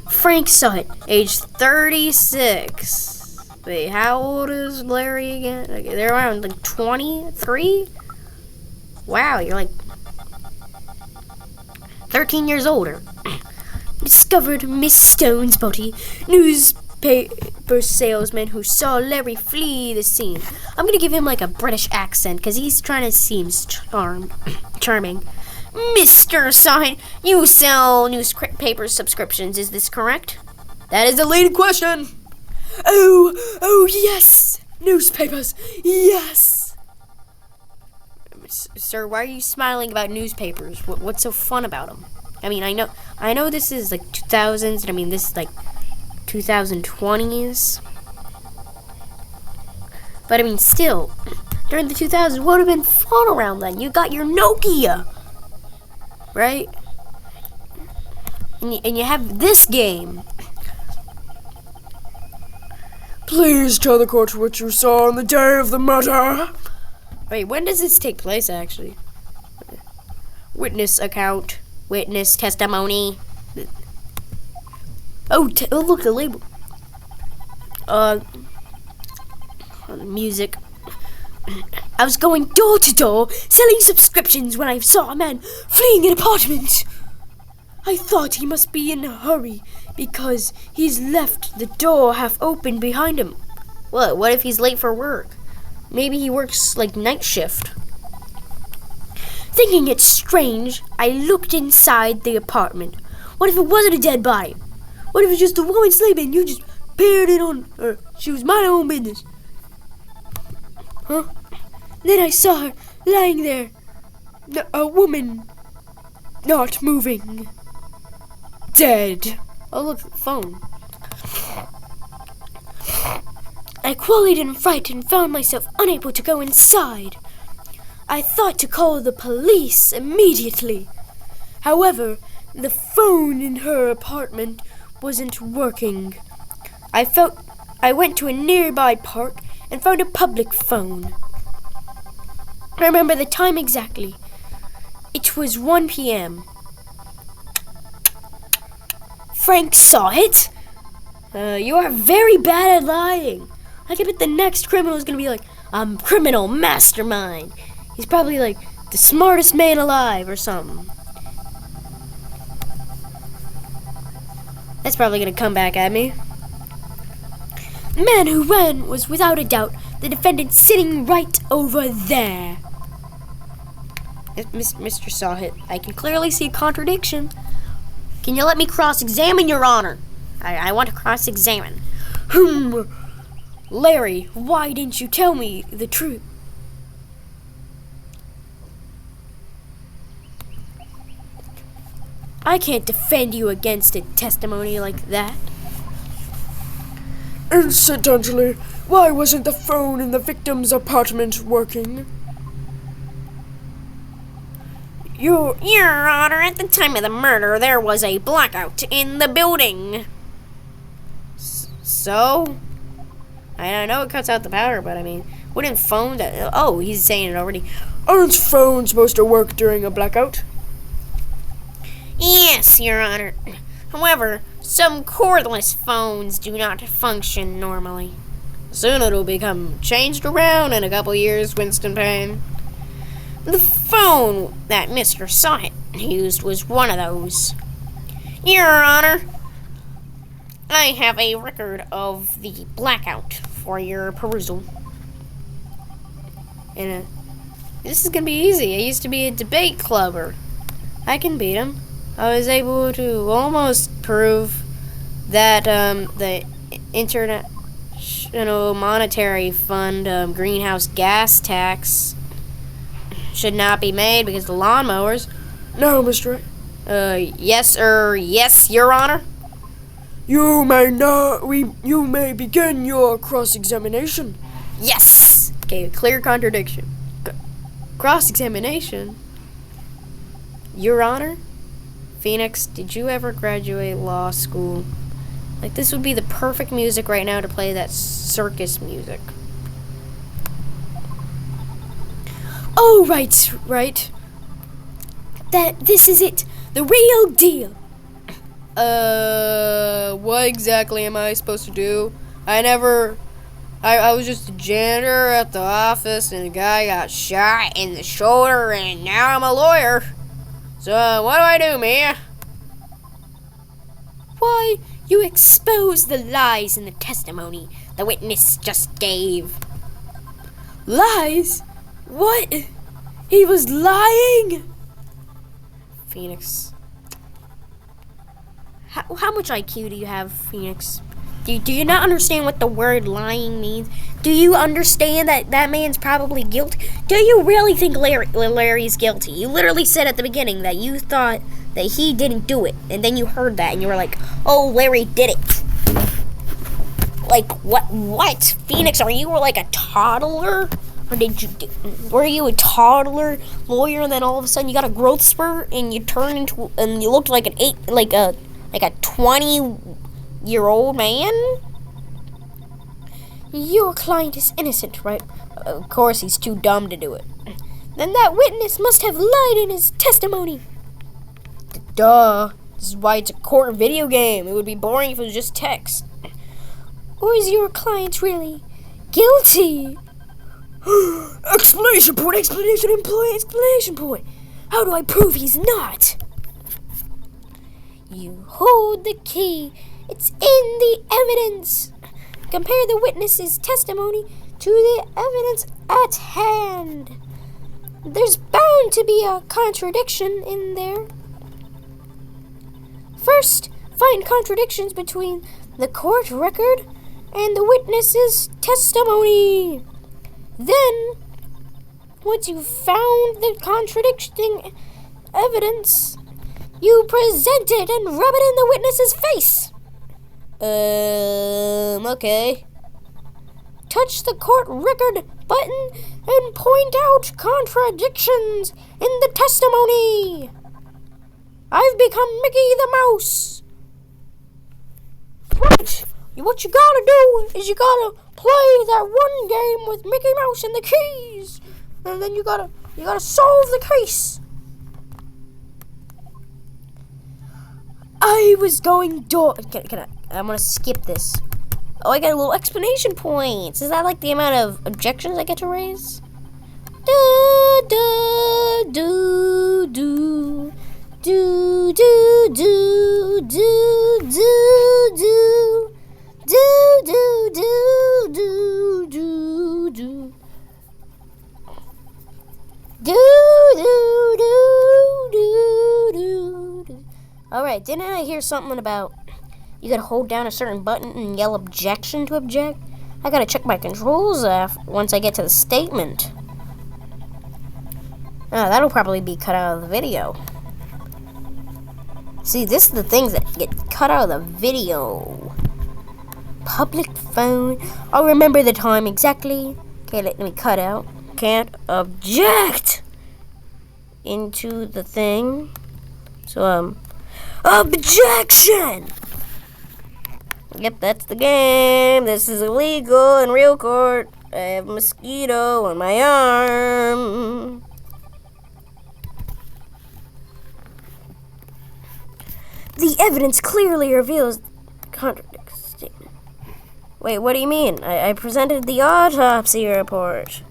Frank Saw It, age 36. Wait, how old is Larry again? Okay, they're around like 23? Wow, you're like 13 years older. Discovered Miss Stone's body. Newspaper salesman who saw Larry flee the scene. I'm gonna give him like a British accent because he's trying to seem charming. Mr. Saw It, you sell newspaper subscriptions, is this correct? That is the leading question. Oh, yes. Newspapers, yes. Sir, why are you smiling about newspapers? What's so fun about them? I mean, I know this is like 2000s, and I mean, this is like 2020s. But I mean, still, during the 2000s, what would have been fun around then? You got your Nokia. Right? And you have this game. Please tell the court what you saw on the day of the murder. Wait, when does this take place, actually? Witness account. Witness testimony. Oh, look, the label. Music. I was going door to door selling subscriptions when I saw a man fleeing an apartment. I thought he must be in a hurry because he's left the door half open behind him. What if he's late for work? Maybe he works like night shift. Thinking it strange, I looked inside the apartment. What if it wasn't a dead body? What if it's just a woman sleeping and you just peered in on her? She was minding her own business. Huh? Then I saw her lying there. A woman. Not moving. Dead. Oh, look, phone. I qualied in fright and found myself unable to go inside. I thought to call the police immediately. However, the phone in her apartment wasn't working. I went to a nearby park and found a public phone. I remember the time exactly. It was 1 p.m. Frank Saw It? You are very bad at lying. I bet the next criminal is going to be like, I'm criminal mastermind. He's probably like the smartest man alive or something. That's probably going to come back at me. The man who ran was without a doubt the defendant sitting right over there. Mr. Saw It, I can clearly see a contradiction. Can you let me cross-examine, Your Honor? I want to cross-examine. Larry, why didn't you tell me the truth? I can't defend you against a testimony like that. Incidentally, why wasn't the phone in the victim's apartment working? Your Honor, at the time of the murder, there was a blackout in the building. So? I know it cuts out the power, but I mean, wouldn't phone that? Oh, he's saying it already. Aren't phones supposed to work during a blackout? Yes, Your Honor. However, some cordless phones do not function normally. Soon it'll become changed around in a couple years, Winston Payne. The phone that Mr. Sonnet used was one of those. Your Honor, I have a record of the blackout for your perusal. And this is gonna be easy. I used to be a debate clubber. I can beat him. I was able to almost prove that the International Monetary Fund greenhouse gas tax should not be made because of the lawnmowers. No, Mr. Yes, Your Honor. You may begin your cross-examination. Yes. Okay, clear contradiction. Cross-examination. Your Honor, Phoenix, did you ever graduate law school? Like, this would be the perfect music right now to play that circus music. Oh, right. This is it. The real deal. What exactly am I supposed to do? I was just a janitor at the office, and the guy got shot in the shoulder, and now I'm a lawyer. So, what do I do, Mia? Why, you expose the lies in the testimony the witness just gave. Lies? What? He was lying? Phoenix. How much IQ do you have, Phoenix? Do you not understand what the word lying means? Do you understand that man's probably guilty? Do you really think Larry's guilty? You literally said at the beginning that you thought that he didn't do it, and then you heard that, and you were like, oh, Larry did it. Like, what? Phoenix, are you like a toddler? Or were you a toddler lawyer, and then all of a sudden you got a growth spurt, and you turned into, and you looked like a 20-year-old man? Your client is innocent, right? Of course, he's too dumb to do it. Then that witness must have lied in his testimony. Duh. This is why it's a court video game. It would be boring if it was just text. Or is your client really guilty? Explanation point! How do I prove he's not? You hold the key. It's in the evidence. Compare the witness's testimony to the evidence at hand. There's bound to be a contradiction in there. First, find contradictions between the court record and the witness's testimony. Then, once you've found the contradicting evidence, you present it and rub it in the witness's face. Okay. Touch the court record button and point out contradictions in the testimony. I've become Mickey the Mouse. Right. What you gotta do is you gotta play that one game with Mickey Mouse and the keys, and then you gotta solve the case. I was going I'm gonna skip this. Oh, I got a little explanation points. Is that like the amount of objections I get to raise? Da da do do do do do do do do do do do do do do. Alright, didn't I hear something about you gotta hold down a certain button and yell objection to object? I gotta check my controls once I get to the statement. Oh, that'll probably be cut out of the video. See, this is the things that get cut out of the video. Public phone. I'll remember the time exactly. Okay, let me cut out. Can't object into the thing. So, objection! Yep, that's the game. This is illegal in real court. I have a mosquito on my arm. The evidence clearly reveals contradicts statement. Wait, what do you mean? I presented the autopsy report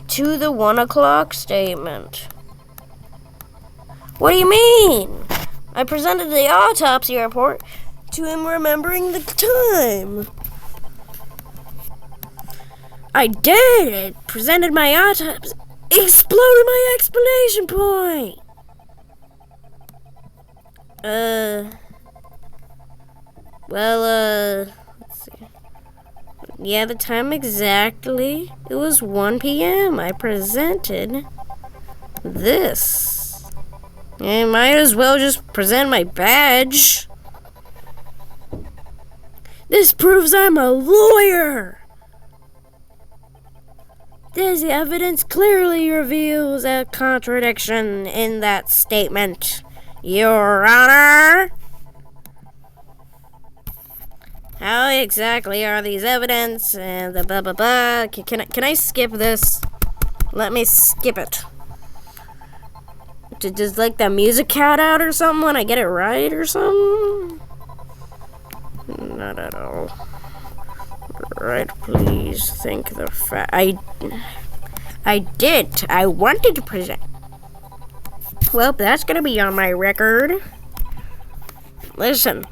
to the 1 o'clock statement. What do you mean? I presented the autopsy report to him remembering the time. I did. It presented my autopsy. Exploded my explanation point. Let's see. Yeah, the time exactly. It was 1 p.m. I presented this. I might as well just present my badge. This proves I'm a lawyer. This evidence clearly reveals a contradiction in that statement, Your Honor. How exactly are these evidence and the blah blah blah? Can I skip this? Let me skip it. Does like the music cut out or something when I get it right or something? Not at all. Right, please think the fact. I did. I wanted to present. Well, that's gonna be on my record. Listen,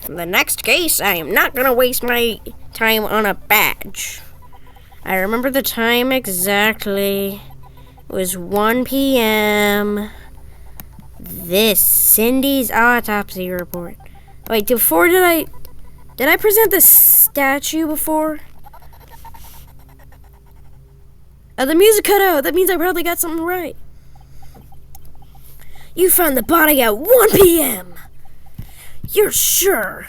the next case, I am not gonna waste my time on a badge. I remember the time exactly. It was 1 p.m. This Cindy's autopsy report. Wait, before did I present the statue before? The music cut out. That means I probably got something right. You found the body at 1 p.m. You're sure?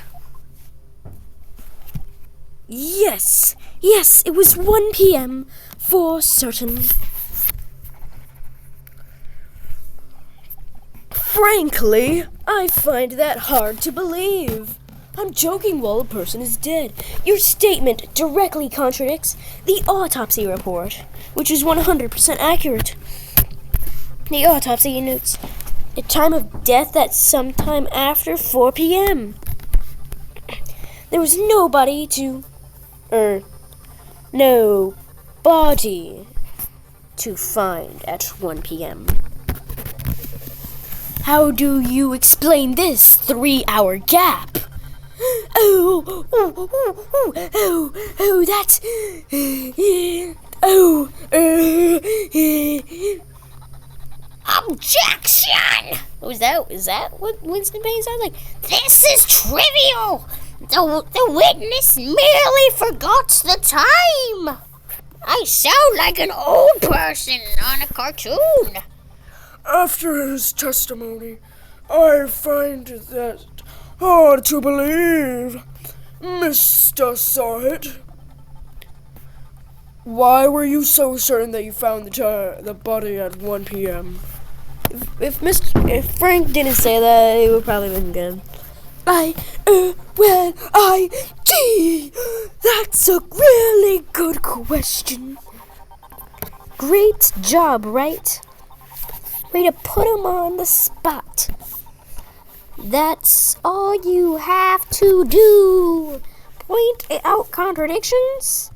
Yes, it was 1 p.m. for certain. Frankly, I find that hard to believe. I'm joking while a person is dead. Your statement directly contradicts the autopsy report, which is 100% accurate. The autopsy notes a time of death at sometime after 4 p.m. There was no body to find at 1 p.m. How do you explain this 3-hour gap? That's... Objection! Is that what Winston Payne sounds like? This is trivial! The witness merely forgot the time! I sound like an old person on a cartoon. After his testimony, I find that hard to believe. Mr. Saget, why were you so certain that you found the body at 1 p.m.? If Frank didn't say that, it would probably have been good. That's a really good question. Great job, right? Way to put him on the spot. That's all you have to do. Point out contradictions.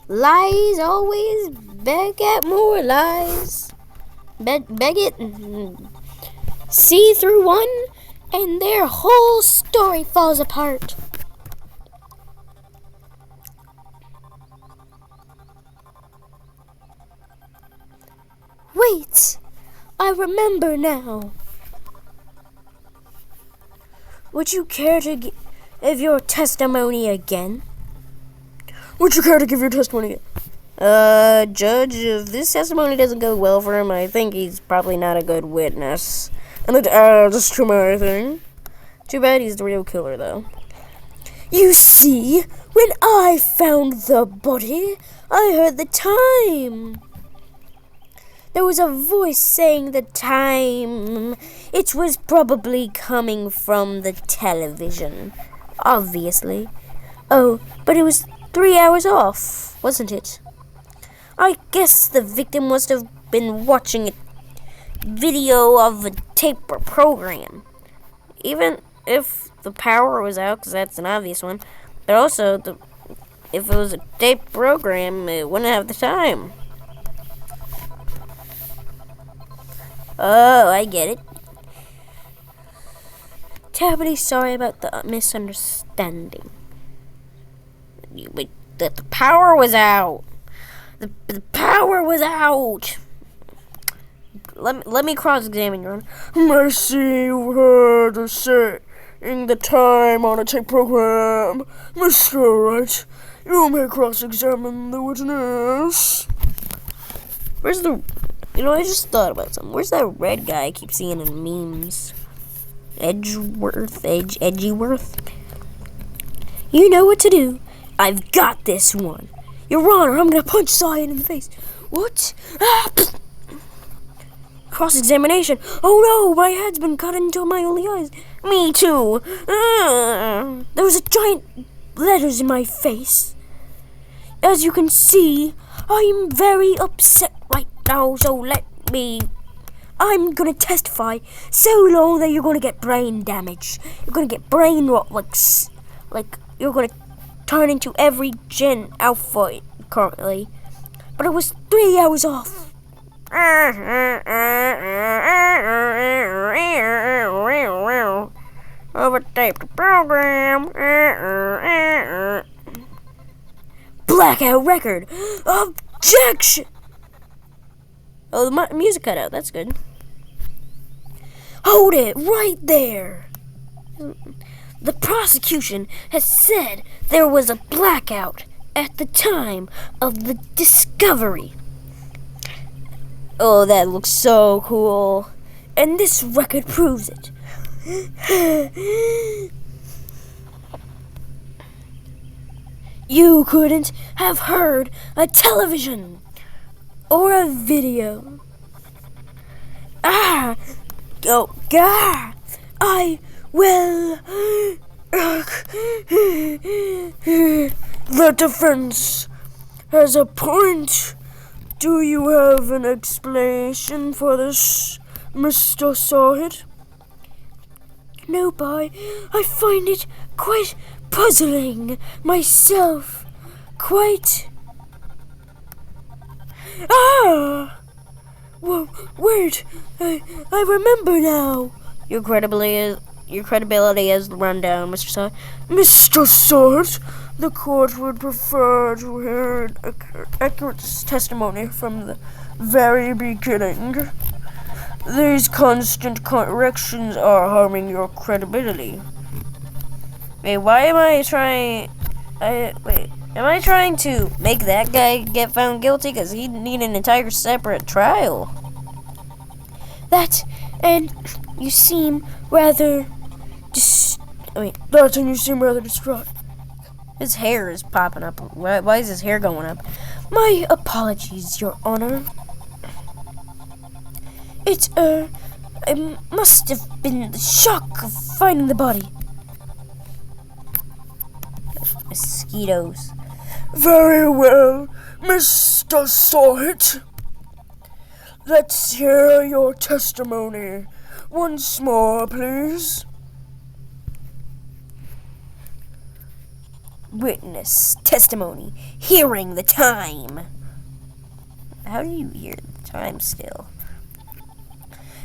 Lies always beg at more lies. Beg it. See through one, and their whole story falls apart. Wait, I remember now. Would you care to give your testimony again? Would you care to give your testimony again? Judge, if this testimony doesn't go well for him, I think he's probably not a good witness. and it adds to my thing. Too bad he's the real killer, though. You see, when I found the body, I heard the time. There was a voice saying the time. It was probably coming from the television, obviously. Oh, but it was 3 hours off, wasn't it? I guess the victim must have been watching a video of a tape or program. Even if the power was out, because that's an obvious one, but also, if it was a tape program, it wouldn't have the time. Oh, I get it. Terribly sorry about the misunderstanding. The power was out. The power was out. Let me cross-examine you. I see you heard her saying the time on a tape program. Mr. Wright, you may cross-examine the witness. Where's the... You know, I just thought about something. Where's that red guy I keep seeing in memes? Edgeworth? Edgyworth? You know what to do. I've got this one. Your Honor, I'm gonna punch Zion in the face. What? Ah, cross-examination. Oh no, my head's been cut into my only eyes. Me too. There was a giant letters in my face. As you can see, I'm very upset right now, so I'm gonna testify so long that you're gonna get brain damage. You're gonna get brain rot, like you're gonna turn into every Gen Alpha currently. But it was 3 hours off. Overtaped the program. Blackout record. Objection. Oh, the music cut out. That's good. Hold it right there. The prosecution has said there was a blackout at the time of the discovery. Oh, that looks so cool. And this record proves it. You couldn't have heard a television or a video. I will. The defense has a point. Do you have an explanation for this, Mr. Sawhead? No, boy. I find it quite puzzling myself. Quite. Well, wait. I remember now. Your credibility is run down, Mr. Sawhead. Mr. Sawhead, the court would prefer to hear accurate testimony from the very beginning. These constant corrections are harming your credibility. Wait, why am I trying... am I trying to make that guy get found guilty? Because he'd need an entire separate trial. That, and you seem rather... That and you seem rather distraught. His hair is popping up. Why is his hair going up? My apologies, Your Honor. It must have been the shock of finding the body. Mosquitoes. Very well, Mr. Sawhead. Let's hear your testimony once more, please. Witness testimony. Hearing the time. How do you hear the time still?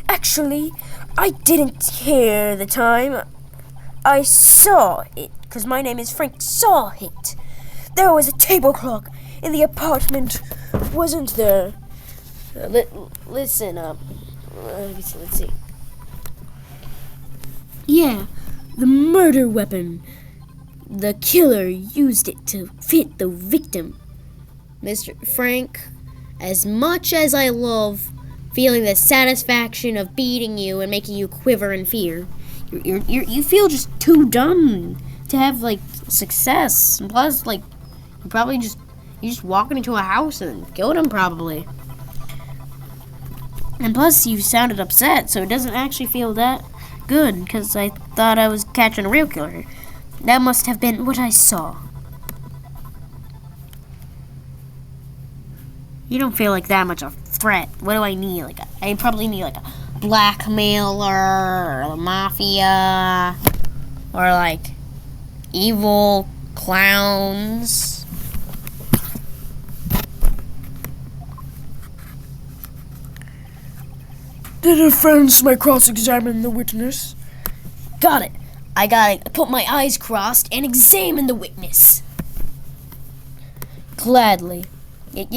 Actually, I didn't hear the time. I saw it, because my name is Frank Sawhead. There was a table clock in the apartment, wasn't there? Listen up. Let's see. Yeah, the murder weapon. The killer used it to fit the victim. Mr. Frank, as much as I love feeling the satisfaction of beating you and making you quiver in fear. You feel just too dumb to have, like, success. And plus, like, you just walking into a house and killed him, probably. And plus, you sounded upset, so it doesn't actually feel that good, because I thought I was catching a real killer. That must have been what I saw. You don't feel like that much of a threat. What do I need? I probably need, like, a blackmailer, or a mafia, or, like, evil clowns. The defense may cross-examine the witness. Got it. I gotta put my eyes crossed and examine the witness. Gladly.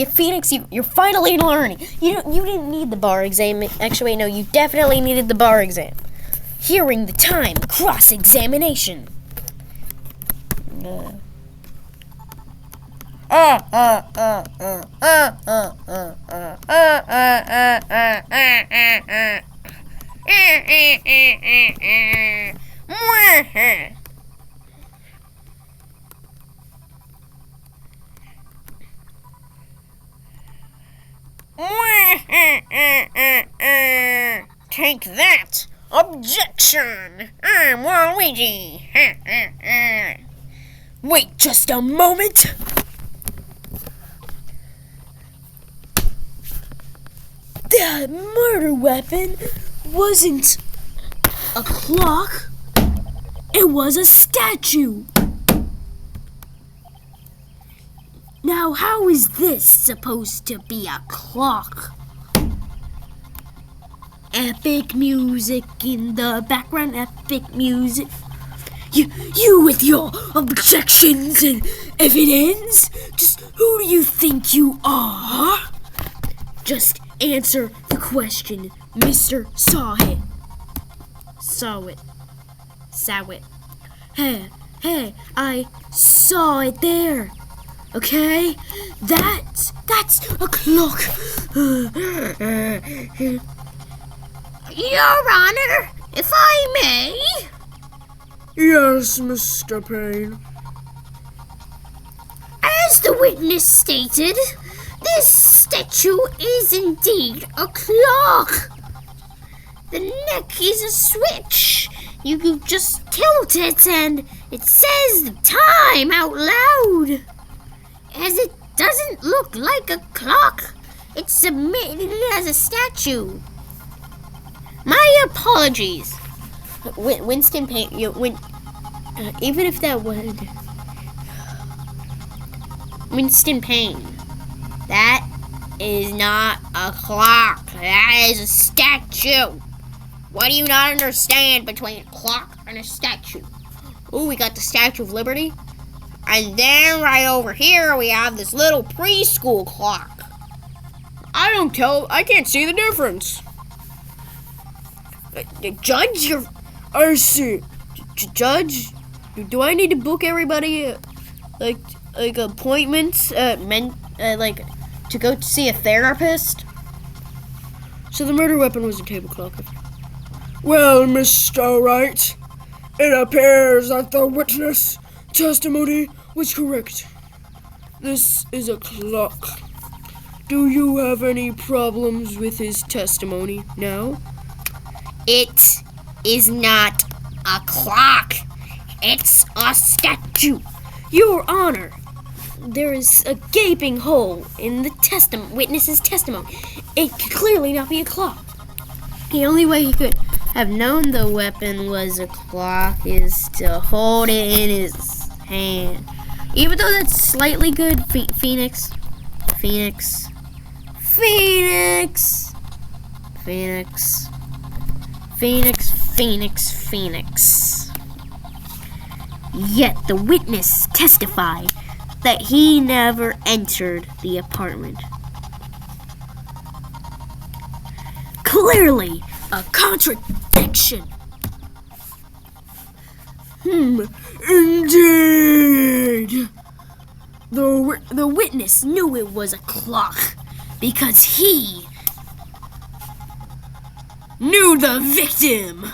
Phoenix, you're finally learning. You didn't need the bar exam. Actually, no, you definitely needed the bar exam. Hearing the time, cross-examination. Take that! Objection! I'm Waluigi! Wait just a moment. The murder weapon wasn't a clock. It was a statue. Now, how is this supposed to be a clock? Epic music in the background, epic music. You with your objections and evidence? Just who do you think you are? Just answer the question, Mr. Sawhead. Saw it. Hey, I saw it there. Okay? That's a clock. Your Honor, if I may... Yes, Mr. Payne. As the witness stated, this statue is indeed a clock. The neck is a switch. You just tilt it and it says the time out loud. As it doesn't look like a clock, it's submitted as a statue. My apologies. Winston Payne, even if that would... Winston Payne, that is not a clock. That is a statue. What do you not understand between a clock and a statue? Ooh, we got the Statue of Liberty. And then right over here, we have this little preschool clock. I can't see the difference. Judge, I see. Judge, do I need to book everybody, like appointments, to go see a therapist? So the murder weapon was a table clock. Well, Mr. Wright, it appears that the witness testimony was correct. This is a clock. Do you have any problems with his testimony now? It is not a clock. It's a statue. Your Honor, There is a gaping hole in the witness's testimony. It could clearly not be a clock. The only way he could have known the weapon was a clock is to hold it in his hand. Even though that's slightly good, Phoenix. Yet the witness testified that he never entered the apartment. Clearly a contradiction. Indeed. The witness knew it was a clock because he Knew the victim!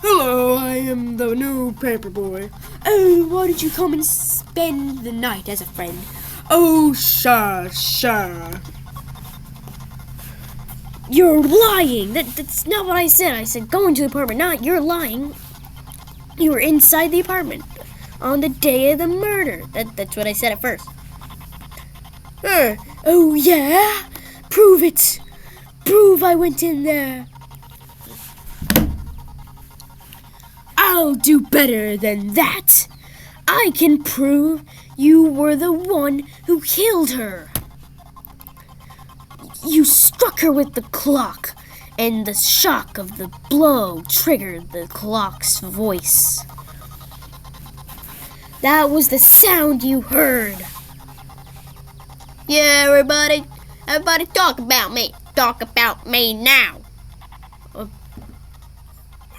Hello, I am the new paperboy. Oh, why did you come and spend the night as a friend? Oh, sure. You're lying! That's not what I said. I said go into the apartment. Not you're lying. You were inside the apartment on the day of the murder. That's what I said at first. Oh, yeah? Prove it. Prove I went in there. I'll do better than that. I can prove you were the one who killed her. You struck her with the clock, and the shock of the blow triggered the clock's voice. That was the sound you heard. Yeah, everybody talk about me. Talk about me now.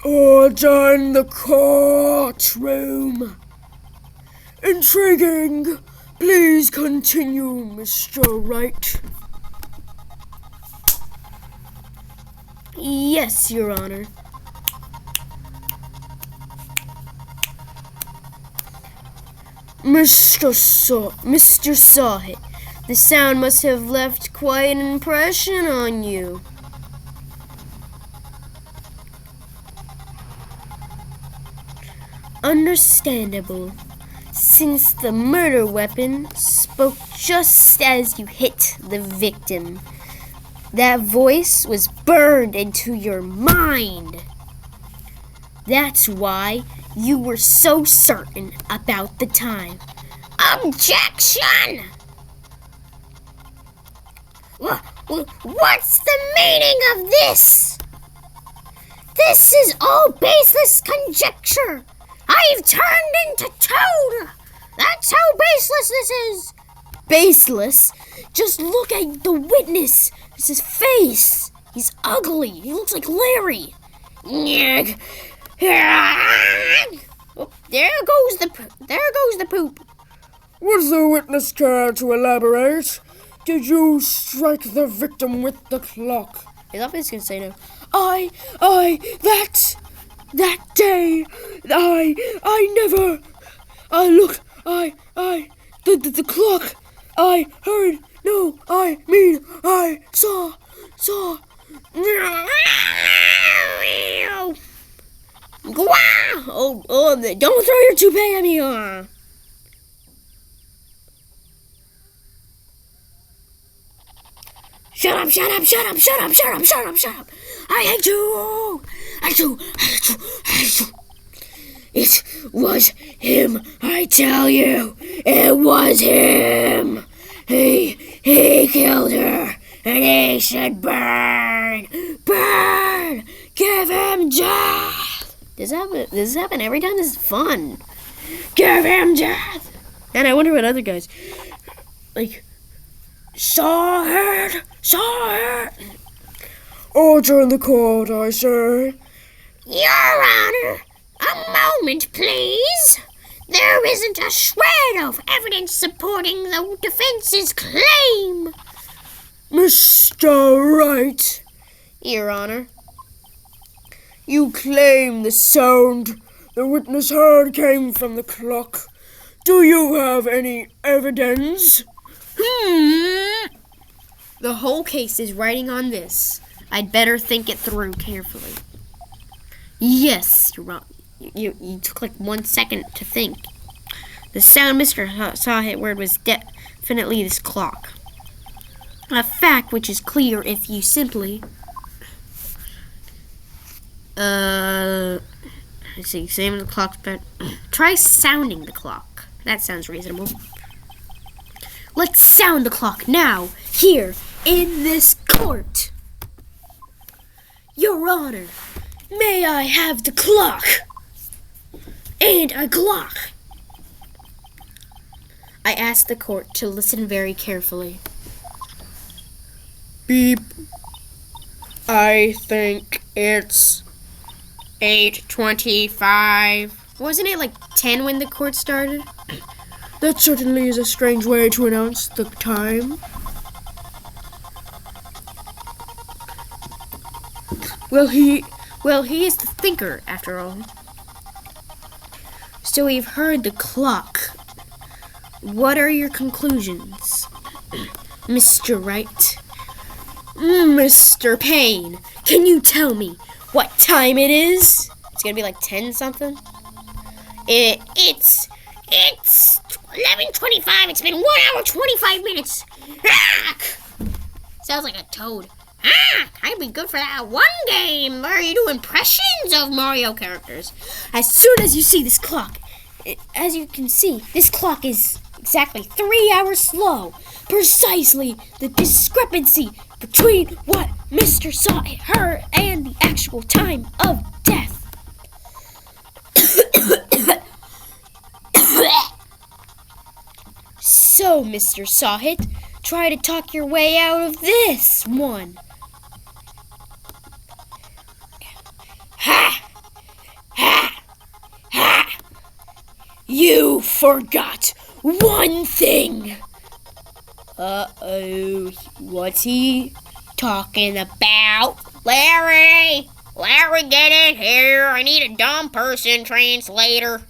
Order in the courtroom. Intriguing. Please continue, Mr. Wright. Yes, Your Honor. Mr. Sawhit, the sound must have left quite an impression on you. Understandable, since the murder weapon spoke just as you hit the victim. That voice was burned into your mind. That's why you were so certain about the time. Objection! What's the meaning of this? This is all baseless conjecture. I've turned into Toad. That's how baseless this is. Baseless? Just look at the witness. It's his face. He's ugly. He looks like Larry. Oh, there goes the poop. Would the witness care to elaborate? Did you strike the victim with the clock? His office can say no. That day, the clock, I heard, no, I mean, I saw. Oh, don't throw your toupee at me. Shut up. I hate you. It was him, I tell you. It was him. He killed her, and he should burn. Give him death. This happen every time. This is fun. Give him death. And I wonder what other guys like. Saw it. Order in the court, I say. Your Honor, a moment, please. There isn't a shred of evidence supporting the defense's claim. Mr. Wright, Your Honor. you claim the sound the witness heard came from the clock. Do you have any evidence? The whole case is riding on this. I'd better think it through carefully. Yes, you're wrong. You took like 1 second to think. The sound Mr. Sawhit heard was definitely this clock. A fact which is clear if you simply... let's see, examine the clock's bed. Try sounding the clock. That sounds reasonable. Let's sound the clock now, here, in this court. Your Honor, may I have the clock? And a clock. I asked the court to listen very carefully. Beep. I think it's 8:25. Wasn't it like 10 when the court started? That certainly is a strange way to announce the time. Well, he is the thinker, after all. So we've heard the clock. What are your conclusions, Mr. Wright? Mr. Payne, can you tell me what time it is? It's gonna be like 10 something. It's 11:25. It's been 1 hour 25 minutes. Sounds like a toad. I'd be good for that one game where you do impressions of Mario characters. As soon as you see this clock, as you can see, this clock is exactly 3 hours slow. Precisely the discrepancy between what Mr. saw her and the actual time of death. So, Mr. Sawhit, try to talk your way out of this one. Ha! Ha! Ha! You forgot one thing! Uh-oh, what's he talking about? Larry, get in here. I need a dumb person translator.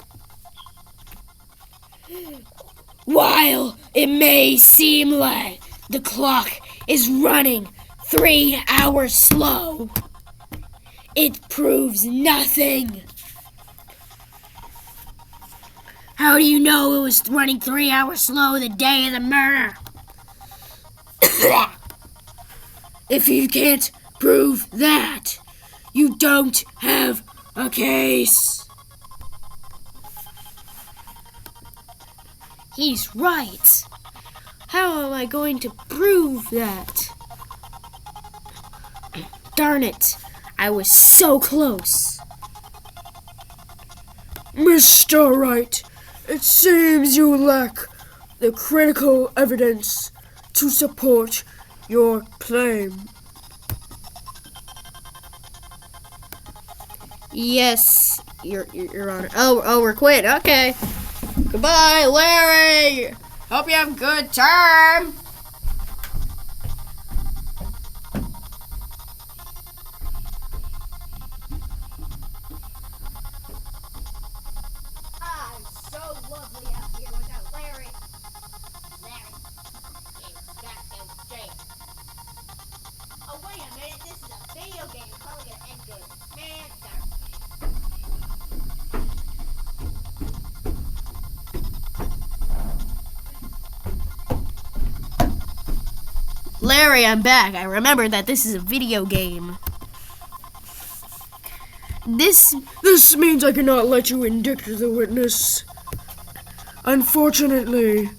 While it may seem like the clock is running 3 hours slow, it proves nothing. How do you know it was running 3 hours slow the day of the murder? If you can't prove that, you don't have a case. He's right. How am I going to prove that? Darn it, I was so close. Mr. Wright, it seems you lack the critical evidence to support your claim. Yes, Your Honor. Oh, we're quit. Okay. Goodbye, Larry. Hope you have a good time. So lovely out here without Larry. Larry, you gotta go to jail. Oh, wait a minute, this is a video game. It's probably gonna end good. Man, Larry, I'm back. I remembered that this is a video game. This means I cannot let you indict the witness. Unfortunately.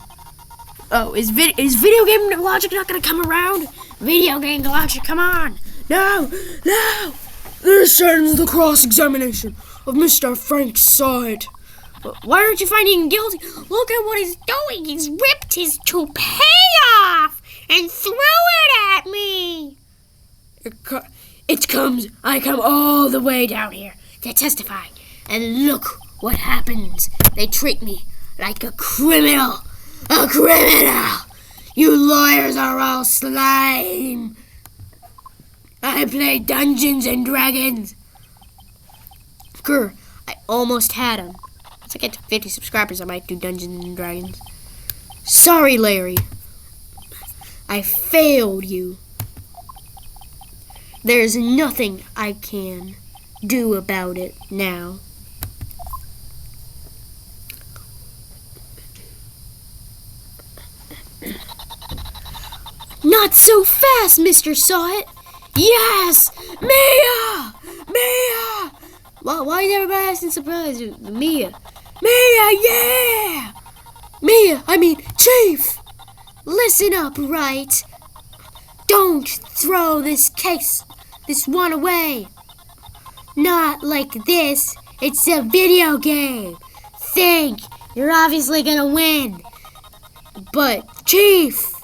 Oh, is video game logic not gonna come around? Video game logic, come on. No! This ends the cross-examination of Mr. Frank Side. Why aren't you finding him guilty? look at what he's doing. He's ripped his toupee off and threw it at me. I come all the way down here to testify. And look what happens. They treat me like a criminal. A criminal! You lawyers are all slime. I play Dungeons and Dragons. Grr, I almost had him. Once I get to 50 subscribers, I might do Dungeons and Dragons. Sorry, Larry. I failed you. There's nothing I can do about it now. Not so fast, Mr. Sawhit. Yes! Mia! Why is everybody acting surprised? Mia. Yeah! Chief! Listen up, right? Don't throw this one away. Not like this. It's a video game. Think. You're obviously gonna win. But, Chief,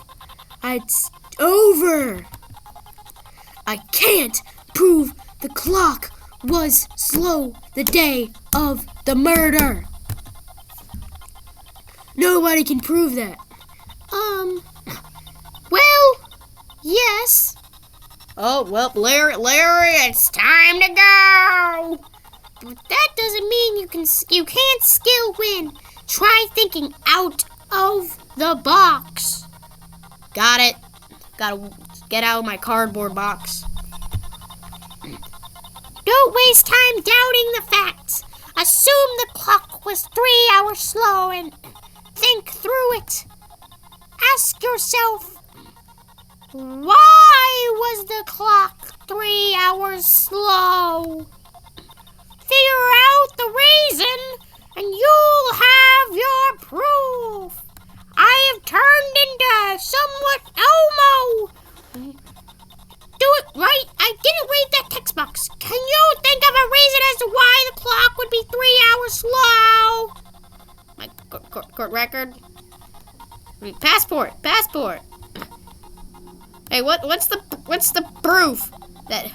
it's over. I can't prove the clock was slow the day of the murder. Nobody can prove that. Well, yes. Oh, well, Larry, it's time to go. But that doesn't mean you can't still win. Try thinking out of the box. Got it. Gotta get out of my cardboard box. Don't waste time doubting the facts. Assume the clock was 3 hours slow and think through it. Ask yourself, why was the clock 3 hours slow? Figure out the reason and you'll have your proof. I have turned into somewhat Elmo. Do it right. I didn't read that text box. Can you think of a reason as to why the clock would be 3 hours slow? My court record. Passport. Hey, what's the proof that?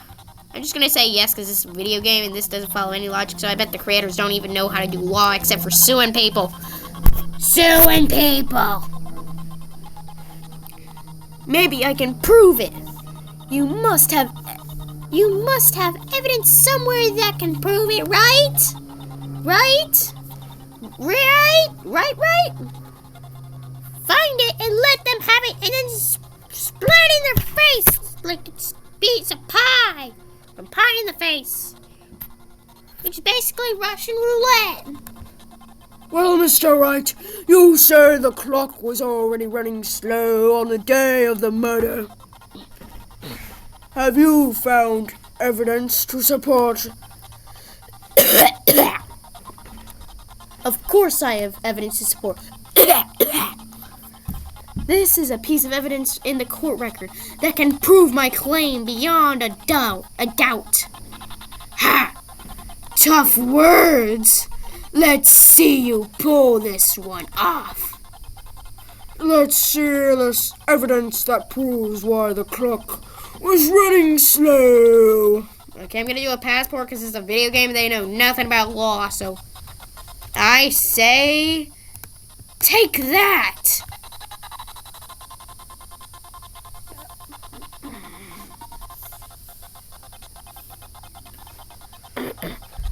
I'm just gonna say yes because this is a video game and this doesn't follow any logic. So I bet the creators don't even know how to do law except for suing people. Suing people. Maybe I can prove it. You must have evidence somewhere that can prove it, right? Right? Find it and let them have it and then splat it in their face like it's piece of pie. From pie in the face. Which is basically Russian roulette. Well, Mr. Wright, you say the clock was already running slow on the day of the murder. Have you found evidence to support? Of course I have evidence to support. This is a piece of evidence in the court record that can prove my claim beyond a doubt. Ha! Tough words. Let's see you pull this one off. Let's see this evidence that proves why the clock was running slow. Okay, I'm gonna do a passport because it's a video game and they know nothing about law, so I say take that.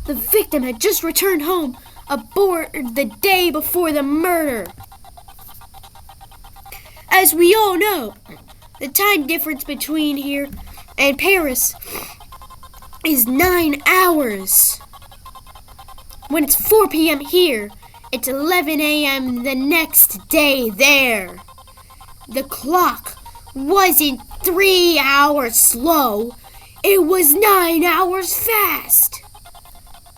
The victim had just returned home aboard the day before the murder. As we all know, the time difference between here and Paris is 9 hours. When it's 4 p.m. here, it's 11 a.m. the next day there. The clock wasn't 3 hours slow, it was 9 hours fast.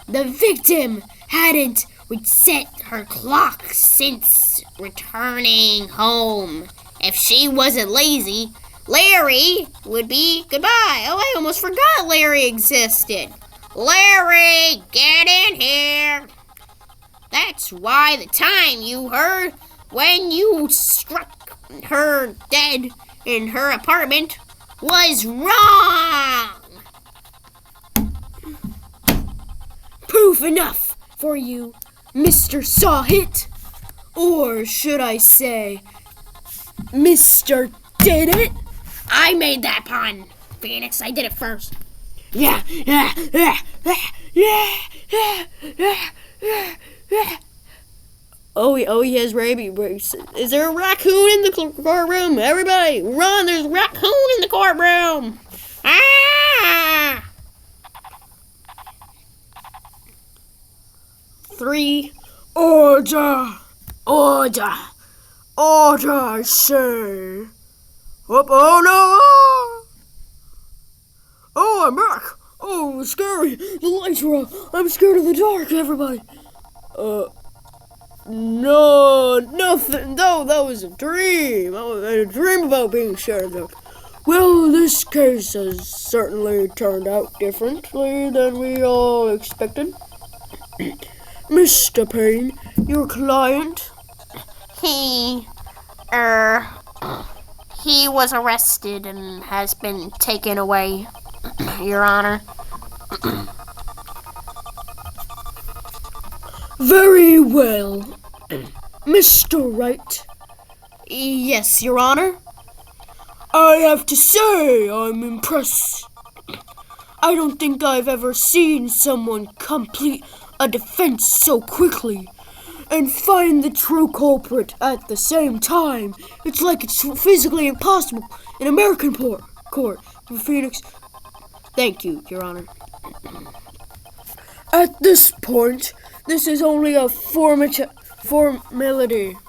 The victim hadn't reset her clock since returning home. If she wasn't lazy, Larry would be goodbye. Oh, I almost forgot Larry existed. Larry, get in here. That's why the time you heard when you struck her dead in her apartment was wrong. Proof enough for you, Mr. Sawhit. Or should I say, Mr. Did It? I made that pun, Phoenix. I did it first. Yeah. Oh, he has rabies. Is there a raccoon in the courtroom? Everybody, run! There's a raccoon in the courtroom. Ah! 3. Order, I say. Oh no! Oh, I'm back. Oh, scary. The lights were off. I'm scared of the dark, everybody. No, nothing. No, that was a dream. I had a dream about being scared of the dark. Well, this case has certainly turned out differently than we all expected. Mr. Payne, your client? He was arrested and has been taken away, Your Honor. Very well. Mr. Wright? Yes, Your Honor. I have to say, I'm impressed. I don't think I've ever seen someone complete a defense so quickly and find the true culprit at the same time. It's like it's physically impossible in American court. Phoenix. Thank you, Your Honor. At this point, this is only a formality,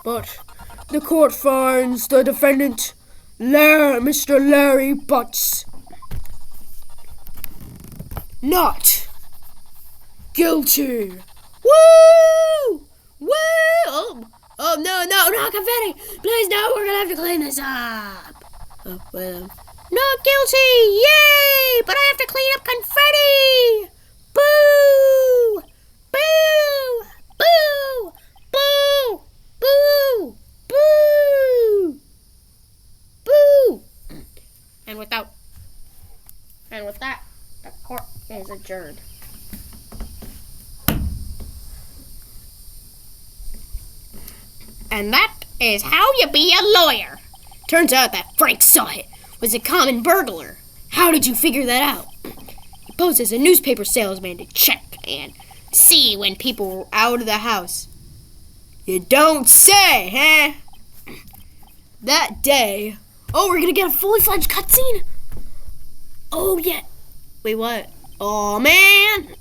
but the court finds the defendant, Mr. Larry Butts, not guilty. Woo! Woo! Oh, no, confetti! Please, no, we're gonna have to clean this up. Oh, well. Not guilty! Yay! But I have to clean up confetti! Boo! Boo! Boo! Boo! Boo! Boo! Boo! And with that, the court is adjourned. And that is how you be a lawyer. Turns out that Frank Sahit was a common burglar. How did you figure that out? He posed as a newspaper salesman to check and see when people were out of the house. You don't say, huh? That day... Oh, we're gonna get a fully fledged cutscene? Oh, yeah. Wait, what? Oh, man!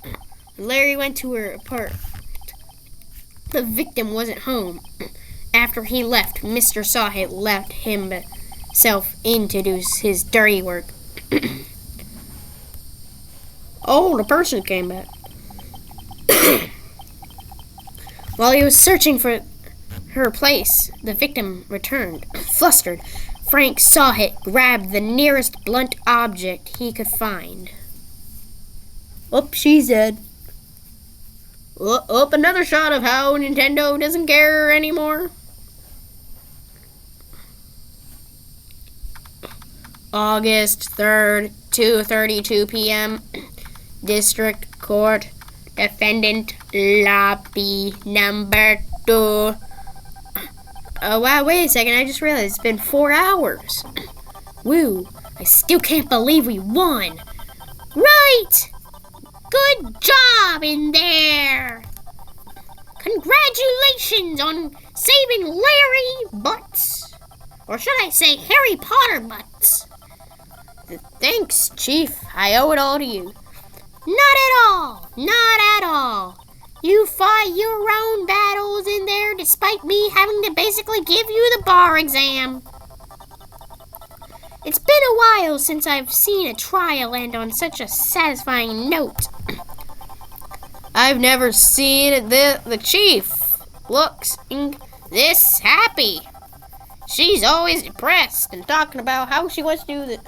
Larry went to her apartment. The victim wasn't home. After he left, Mr. Sahit left himself in to do his dirty work. Oh, the person came back. While he was searching for her place, the victim returned. Flustered, Frank Sahit grabbed the nearest blunt object he could find. Oh, she's dead. Oh, another shot of how Nintendo doesn't care anymore. August 3rd, 2:32 p.m. District Court. Defendant Lobby number 2. Oh, wow, wait a second. I just realized it's been 4 hours. Woo. I still can't believe we won. Right. Good job in there. Congratulations on saving Larry Butts. Or should I say Harry Potter Butts? Thanks, Chief. I owe it all to you. Not at all. Not at all. You fought your own battles in there despite me having to basically give you the bar exam. It's been a while since I've seen a trial end on such a satisfying note. I've never seen the Chief looks this happy. She's always depressed and talking about how she wants to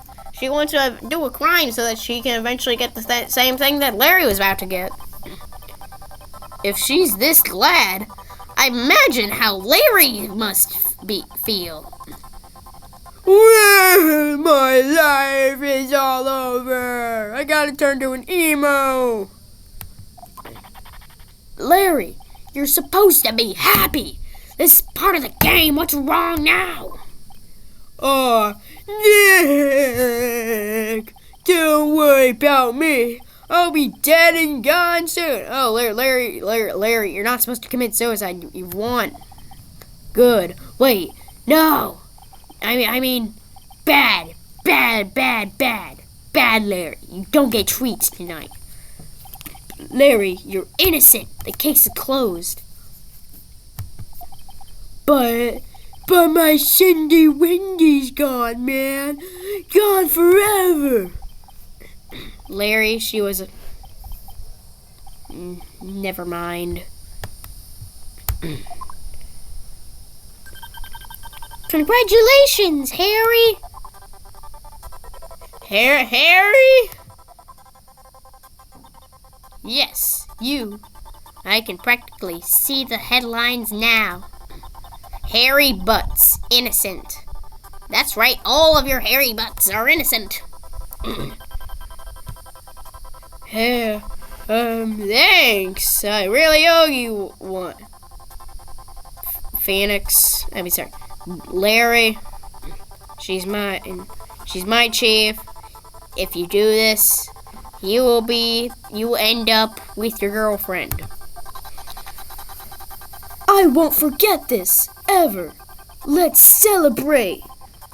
do a crime so that she can eventually get the same thing that Larry was about to get. If she's this glad, I imagine how Larry must feel. Well, my life is all over. I gotta turn to an emo. Larry, you're supposed to be happy. This is part of the game. What's wrong now? Oh, Nick, don't worry about me. I'll be dead and gone soon. Oh, Larry, you're not supposed to commit suicide. You've won. Good. Wait, no. I mean, bad, Larry. You don't get treats tonight. Larry, you're innocent. The case is closed. But my Cindy Wendy's gone, man. Gone forever. Larry, she was a... Never mind. Congratulations, Harry! Harry? Yes, you. I can practically see the headlines now. Harry Butts, innocent. That's right, all of your Harry Butts are innocent. Hey, thanks. I really owe you one. Larry, she's mine. She's my chief. If you do this, you will end up with your girlfriend. I won't forget this, ever. Let's celebrate.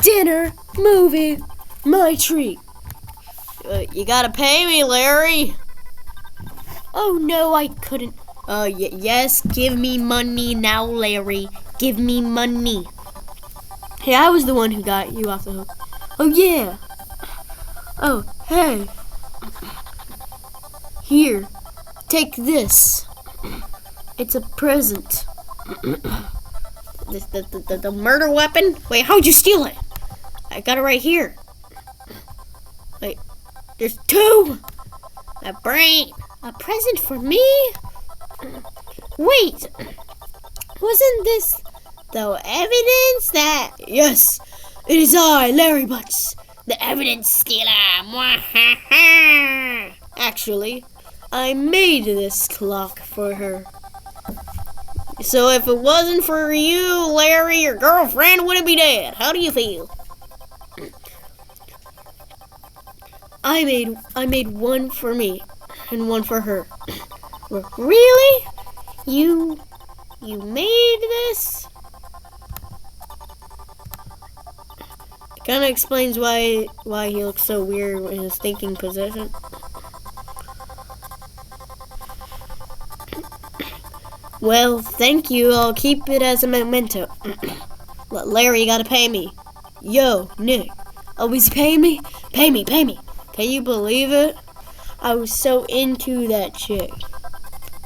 Dinner, movie, my treat. You gotta pay me, Larry. Oh no, I couldn't. Yes, give me money now, Larry. Give me money. Hey, I was the one who got you off the hook. Oh yeah. Oh, hey. Here, take this. It's a present. The murder weapon? Wait, how'd you steal it? I got it right here. Wait, there's two? A brain. A present for me? Wait, wasn't this the evidence that... Yes, it is I, Larry Butts, the evidence stealer? Actually, I made this clock for her. So if it wasn't for you, Larry, your girlfriend wouldn't be dead. How do you feel? I made one for me and one for her. Really? You made this? It kind of explains why he looks so weird in his thinking position. Well, thank you. I'll keep it as a memento. Larry, you gotta pay me. Yo, Nick. Always pay me? Pay me. Can you believe it? I was so into that chick.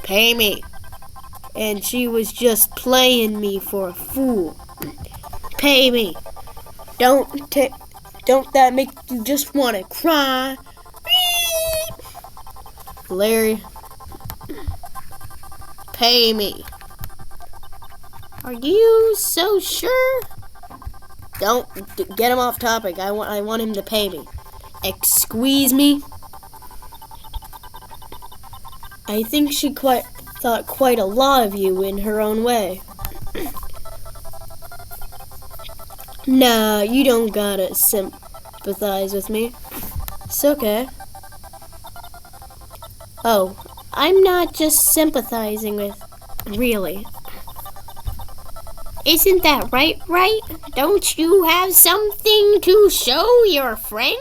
Pay me. And she was just playing me for a fool. Pay me. Don't that make you just want to cry? Larry, pay me. Are you so sure? Don't get him off topic. I want him to pay me. Squeeze me. I think she thought quite a lot of you in her own way. Nah, you don't gotta sympathize with me. It's okay. Oh, I'm not just sympathizing with... Really. Isn't that right? Don't you have something to show your friend?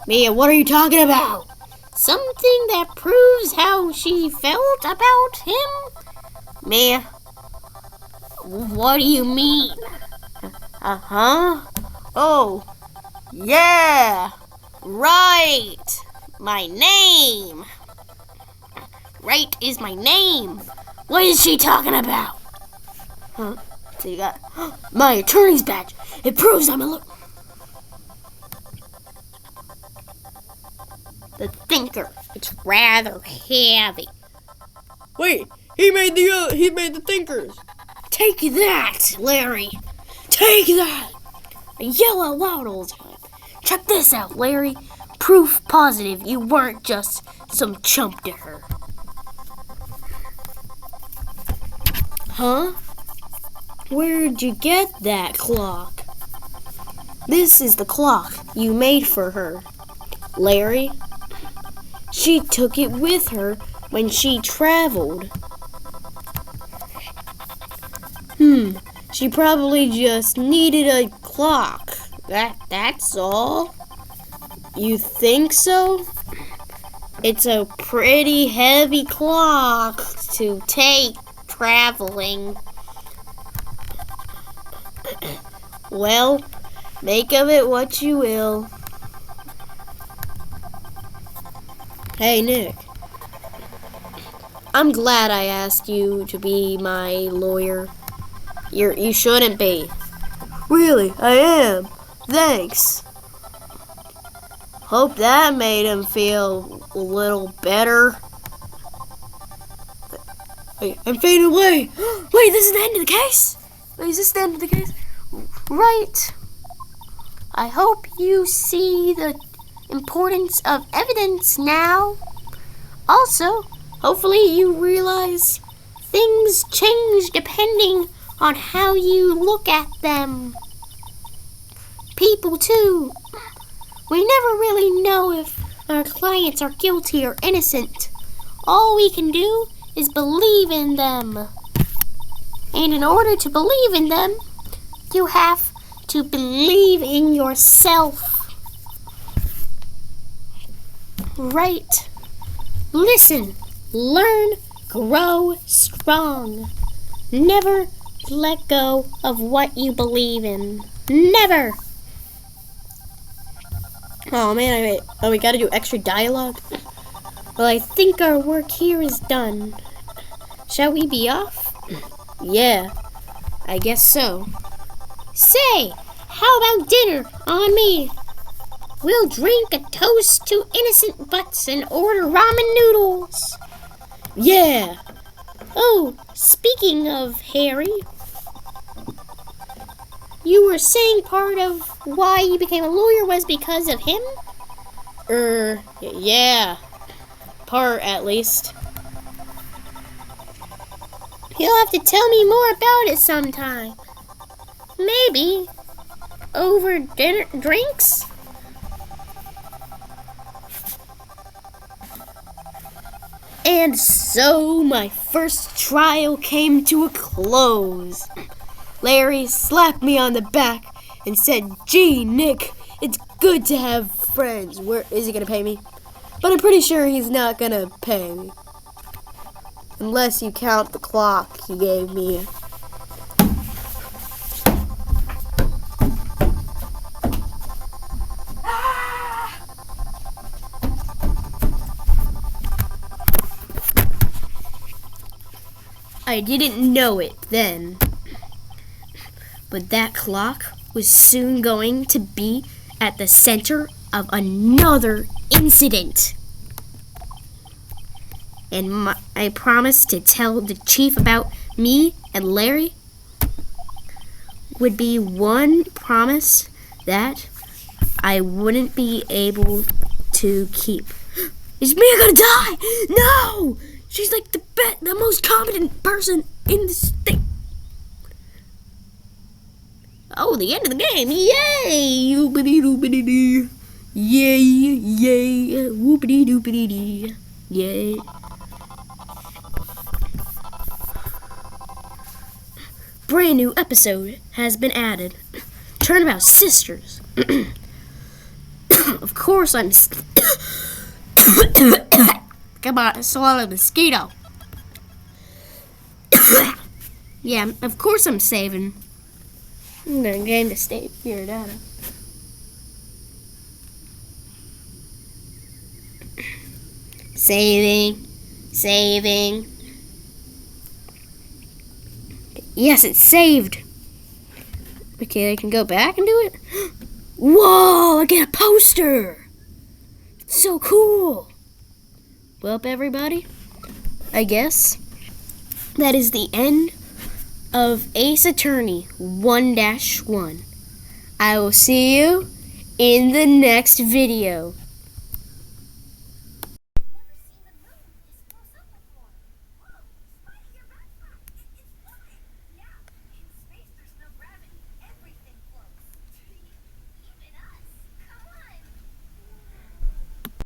Mia, what are you talking about? Something that proves how she felt about him? Mia, what do you mean? Oh, yeah, right. My name. Right is my name. What is she talking about? Huh? So you got my attorney's badge. It proves I'm a The thinker. It's rather heavy. Wait, he made the thinkers. Take that, Larry. Take that. I yell out loud all the time. Check this out, Larry. Proof positive you weren't just some chump to her. Huh? Where'd you get that clock? This is the clock you made for her, Larry. She took it with her when she traveled. She probably just needed a clock. That's all. You think so? It's a pretty heavy clock to take traveling. Well, make of it what you will. Hey, Nick. I'm glad I asked you to be my lawyer. You shouldn't be. Really, I am. Thanks. Hope that made him feel a little better. Wait, I'm fading away. Wait, this is the end of the case? Wait, is this the end of the case? Right. I hope you see the importance of evidence now. Also, hopefully you realize things change depending on how you look at them. people too. We never really know if our clients are guilty or innocent. All we can do is believe in them. And in order to believe in them, you have to believe in yourself. Right. Listen, learn, grow strong. Never let go of what you believe in. Never. Oh man, we gotta do extra dialogue? Well, I think our work here is done. Shall we be off? Yeah, I guess so. Say, how about dinner on me? We'll drink a toast to innocent butts and order ramen noodles. Yeah! Oh, speaking of Harry, you were saying part of why you became a lawyer was because of him? Yeah. Part, at least. You'll have to tell me more about it sometime. Maybe over dinner drinks? And so my first trial came to a close. Larry slapped me on the back and said, "Gee, Nick, it's good to have friends." Where is he gonna pay me? But I'm pretty sure he's not gonna pay me. Unless you count the clock he gave me. I didn't know it then, but that clock was soon going to be at the center of another incident. And I promised to tell the chief about me and Larry. Would be one promise that I wouldn't be able to keep. Is Mia gonna die? No! She's like the most competent person in the state. Oh, the end of the game. Yay! Oopity-doopity-dee. Yay, yay. Whoopity-doopity-dee. Yay. Brand new episode has been added. Turnabout Sisters. Of course I'm... Come on, I swallowed a mosquito. Yeah, of course I'm saving. I'm gonna gain the state here data. Saving. Yes, it's saved. Okay, I can go back and do it. Whoa, I get a poster. So cool. Well, everybody, I guess that is the end of Ace Attorney 1-1. I will see you in the next video.